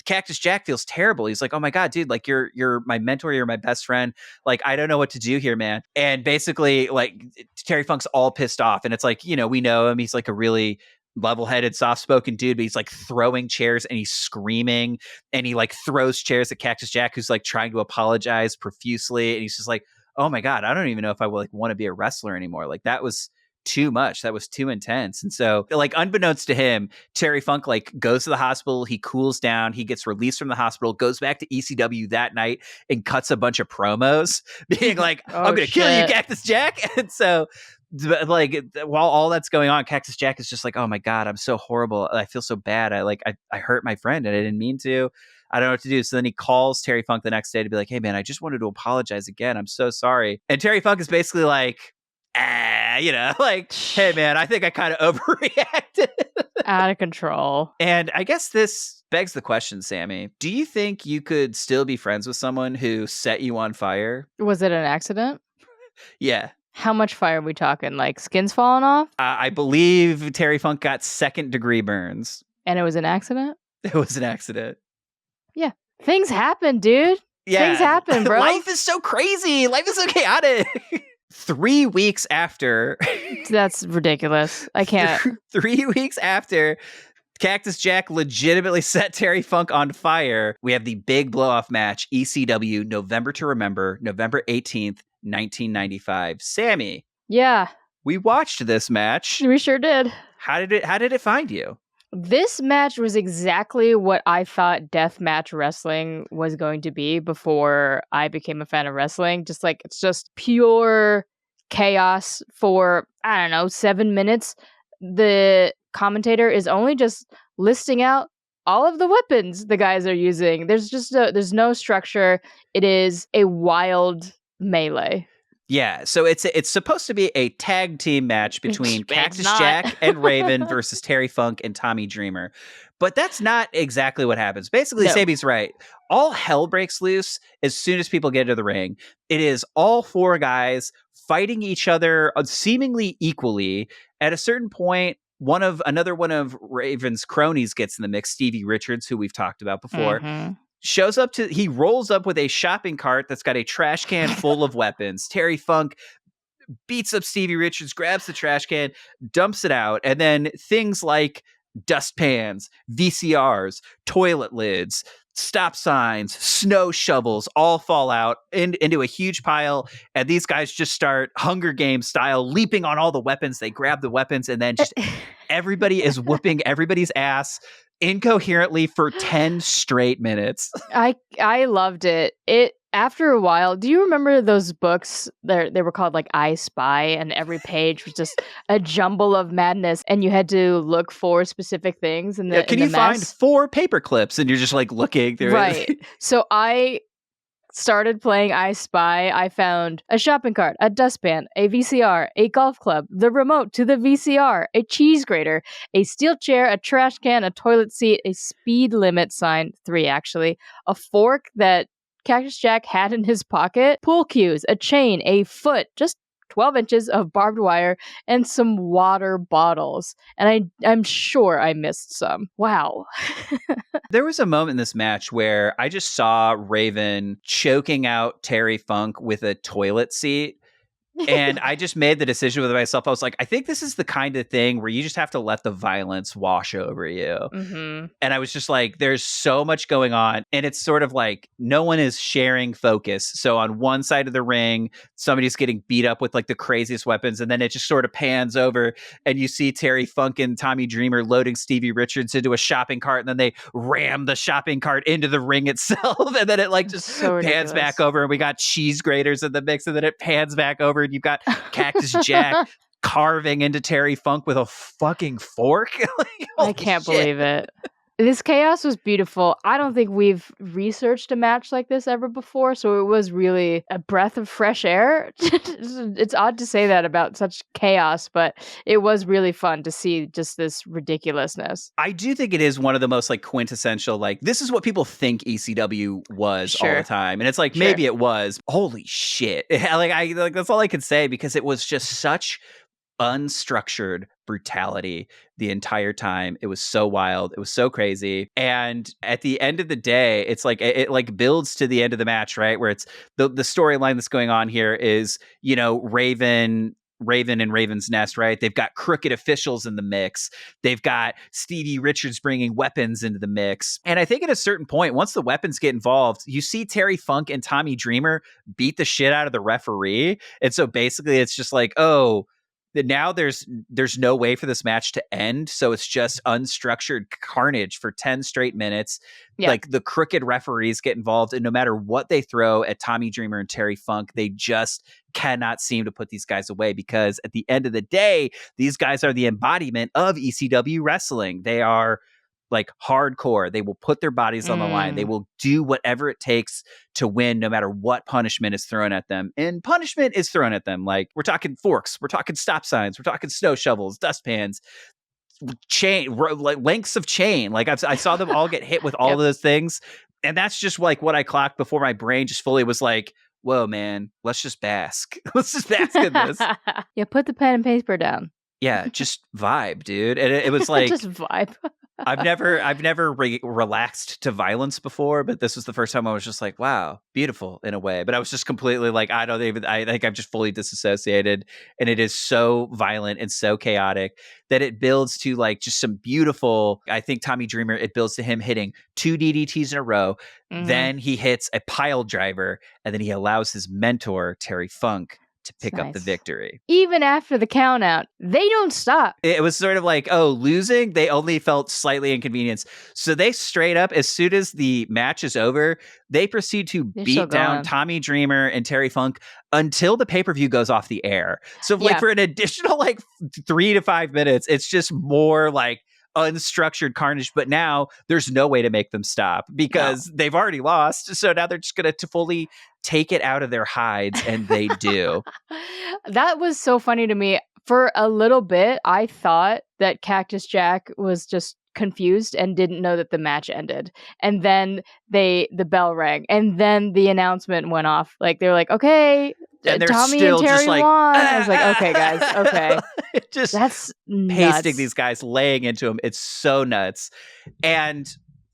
Cactus Jack feels terrible. He's like, oh my God, dude, like you're my mentor. You're my best friend. Like, I don't know what to do here, man. And basically like Terry Funk's all pissed off. And it's like, you know, we know him. He's like a really level-headed, soft-spoken dude, but he's like throwing chairs and he's screaming and he like throws chairs at Cactus Jack, who's like trying to apologize profusely. And he's just like, oh my God, I don't even know if I like want to be a wrestler anymore. Like that was too much. That was too intense. And so like unbeknownst to him, Terry Funk like goes to the hospital. He cools down. He gets released from the hospital, goes back to ECW that night and cuts a bunch of promos being like, I'm going to kill you, Cactus Jack. And so like while all that's going on, Cactus Jack is just like, oh my God, I'm so horrible. I feel so bad. I hurt my friend and I didn't mean to. I don't know what to do. So then he calls Terry Funk the next day to be like, hey man, I just wanted to apologize again. I'm so sorry. And Terry Funk is basically like, you know, like, hey man, I think I kind of overreacted. Out of control. And I guess this begs the question, Samee. Do you think you could still be friends with someone who set you on fire? Was it an accident? Yeah. How much fire are we talking? Like skins falling off? I believe Terry Funk got 2nd-degree burns. And it was an accident? It was an accident. Yeah. Things happen, dude. Yeah. Things happen, bro. Life is so crazy. Life is so chaotic. 3 weeks after. That's ridiculous. I can't. 3 weeks after Cactus Jack legitimately set Terry Funk on fire, we have the big blow-off match, ECW, November to Remember, November 18th, 1995. Samee. Yeah. We watched this match. We sure did. How did it find you? This match was exactly what I thought deathmatch wrestling was going to be before I became a fan of wrestling. Just like, it's just pure chaos for, I don't know, 7 minutes. The commentator is only just listing out all of the weapons the guys are using. There's no structure. It is a wild melee. Yeah, so it's supposed to be a tag team match between Cactus Jack and Raven versus Terry Funk and Tommy Dreamer. But that's not exactly what happens. Basically, Sabee's right. All hell breaks loose as soon as people get into the ring. It is all 4 guys fighting each other seemingly equally. At a certain point, another one of Raven's cronies gets in the mix, Stevie Richards, who we've talked about before. Mm-hmm. He rolls up with a shopping cart that's got a trash can full of weapons. Terry Funk beats up Stevie Richards, grabs the trash can, dumps it out, and then things like dustpans, VCRs, toilet lids, stop signs, snow shovels all fall out into a huge pile. And these guys just start Hunger Games style leaping on all the weapons. They grab the weapons and then just everybody is whooping everybody's ass incoherently for 10 straight minutes. I loved it. After a while, do you remember those books? They were called like I Spy, and every page was just a jumble of madness, and you had to look for specific things. And can you find 4 paper clips? And you're just like looking through it. So I started playing I Spy. I found a shopping cart, a dustpan, a VCR, a golf club, the remote to the VCR, a cheese grater, a steel chair, a trash can, a toilet seat, a speed limit sign, 3 actually, a fork that Cactus Jack had in his pocket, pool cues, a chain, a foot, just 12 inches of barbed wire, and some water bottles. And I'm sure I missed some. Wow. There was a moment in this match where I just saw Raven choking out Terry Funk with a toilet seat. And I just made the decision with myself. I was like, I think this is the kind of thing where you just have to let the violence wash over you. Mm-hmm. And I was just like, there's so much going on. And it's sort of like no one is sharing focus. So on one side of the ring, somebody's getting beat up with like the craziest weapons. And then it just sort of pans over and you see Terry Funk and Tommy Dreamer loading Stevie Richards into a shopping cart. And then they ram the shopping cart into the ring itself. And then it like just pans back over. And we got cheese graters in the mix. And then it pans back over. And you've got Cactus Jack carving into Terry Funk with a fucking fork. Like, I can't believe it. This chaos was beautiful. I don't think we've researched a match like this ever before, so it was really a breath of fresh air. It's odd to say that about such chaos, but it was really fun to see just this ridiculously. I do think it is one of the most like quintessential, like this is what people think ECW was all the time. And it's like, maybe it was. Holy shit. Like that's all I could say because it was just such unstructured brutality the entire time. It was so wild. It was so crazy. And at the end of the day, it's like it like builds to the end of the match, right? Where it's the storyline that's going on here is, you know, Raven and Raven's Nest, right? They've got crooked officials in the mix. They've got Stevie Richards bringing weapons into the mix. And I think at a certain point, once the weapons get involved, you see Terry Funk and Tommy Dreamer beat the shit out of the referee. And so basically it's just like, oh, now there's no way for this match to end. So it's just unstructured carnage for 10 straight minutes. Yep. Like the crooked referees get involved, and no matter what they throw at Tommy Dreamer and Terry Funk, they just cannot seem to put these guys away because at the end of the day, these guys are the embodiment of ECW wrestling. They are like hardcore. They will put their bodies on the line. They will do whatever it takes to win, no matter what punishment is thrown at them. And punishment is thrown at them. Like we're talking forks, we're talking stop signs, we're talking snow shovels, dustpans, chain, like lengths of chain. Like I saw them all get hit with all of those things. And that's just like what I clocked before my brain just fully was like, whoa, man, let's just bask. Let's just bask in this. Yeah, put the pen and paper down. Yeah, just vibe, dude. And it was like just vibe. I've never relaxed to violence before, but this was the first time I was just like, wow, beautiful in a way. But I was just completely like, I think I'm just fully disassociated. And it is so violent and so chaotic that it builds to like just some beautiful, I think Tommy Dreamer, it builds to him hitting 2 DDTs in a row. Mm-hmm. Then he hits a pile driver and then he allows his mentor, Terry Funk, to pick up the victory. Even after the count out, they don't stop. It was sort of like, oh, losing, they only felt slightly inconvenienced. So they straight up, as soon as the match is over, they proceed to beat down Tommy Dreamer and Terry Funk until the pay-per-view goes off the air. So like for an additional like 3 to 5 minutes, it's just more like unstructured carnage, but now there's no way to make them stop because they've already lost. So now they're just going to fully take it out of their hides, and they do. That was so funny to me. For a little bit, I thought that Cactus Jack was just confused and didn't know that the match ended. And then the bell rang, and then the announcement went off. Like they were like, okay, and Tommy and Terry won. I was like, okay, guys, okay. Just that's pasting these guys, laying into them. It's so nuts. And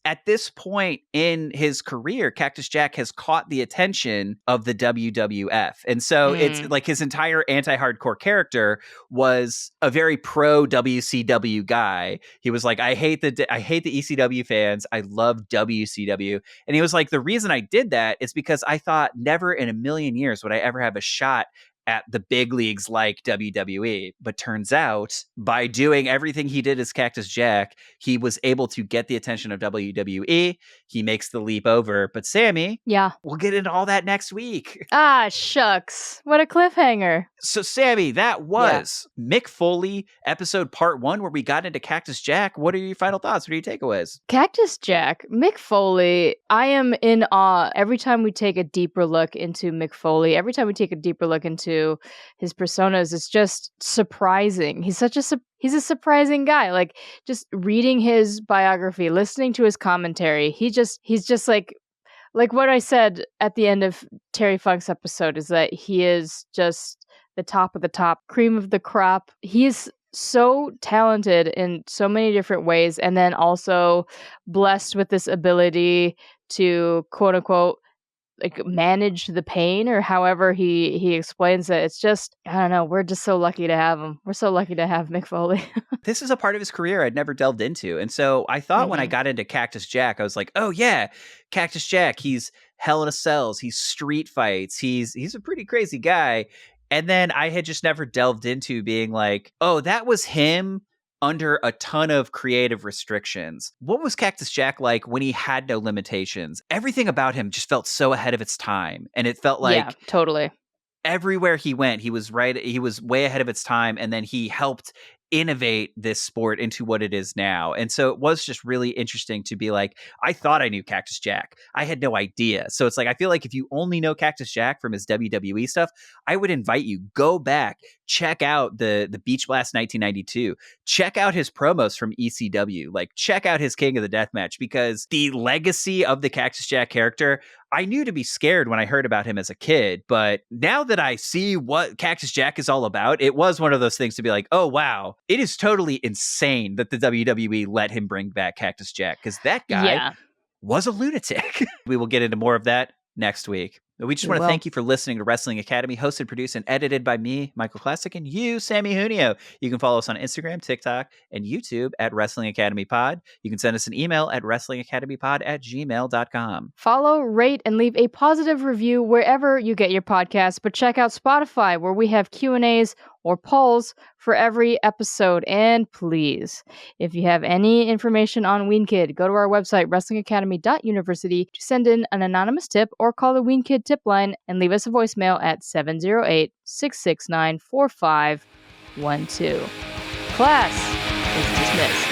at this point in his career, Cactus Jack has caught the attention of the WWF. And so it's like his entire anti-hardcore character was a very pro WCW guy. He was like, I hate the ECW fans. I love WCW. And he was like, the reason I did that is because I thought never in a million years would I ever have a shot at the big leagues like WWE. But turns out, by doing everything he did as Cactus Jack, he was able to get the attention of WWE. He makes the leap over. But Samee, we'll get into all that next week. Ah, shucks. What a cliffhanger. So, Samee, that was Mick Foley episode part 1, where we got into Cactus Jack. What are your final thoughts? What are your takeaways? Cactus Jack, Mick Foley, I am in awe every time we take a deeper look into Mick Foley. Every time we take a deeper look into his personas, it's just surprising. He's a surprising guy. Like, just reading his biography, listening to his commentary, he's just like what I said at the end of Terry Funk's episode, is that he is just the top of the top, cream of the crop. He is so talented in so many different ways, and then also blessed with this ability to, quote unquote, like manage the pain, or however he explains it. It's just, I don't know, we're just so lucky to have him. We're so lucky to have Mick Foley. This is a part of his career I'd never delved into. And so I thought when I got into Cactus Jack, I was like, oh yeah, Cactus Jack, he's Hell in a Cells, he's street fights, he's a pretty crazy guy. And then I had just never delved into being like, oh, that was him under a ton of creative restrictions. What was Cactus Jack like when he had no limitations? Everything about him just felt so ahead of its time. And it felt like totally. Everywhere he went, he was way ahead of its time. And then he helped innovate this sport into what it is now. And so it was just really interesting to be like, I thought I knew Cactus Jack. I had no idea. So it's like, I feel like if you only know Cactus Jack from his WWE stuff, I would invite you, go back, check out the Beach Blast 1992, check out his promos from ECW, like check out his King of the Deathmatch, because the legacy of the Cactus Jack character, I knew to be scared when I heard about him as a kid, but now that I see what Cactus Jack is all about, it was one of those things to be like, oh, wow, it is totally insane that the WWE let him bring back Cactus Jack, because that guy was a lunatic. We will get into more of that next week. We just want to thank you for listening to Wrestling Academy, hosted, produced, and edited by me, Michael Klasek, and you, Samee Junio. You can follow us on Instagram, TikTok, and YouTube at Wrestling Academy Pod. You can send us an email at wrestlingacademypod@gmail.com. Follow, rate, and leave a positive review wherever you get your podcasts, but check out Spotify, where we have Q&As or polls for every episode. And please, if you have any information on Ween Kid, go to our website, wrestlingacademy.university, to send in an anonymous tip or call the Ween Kid tip line and leave us a voicemail at 708-669-4512. Class is dismissed.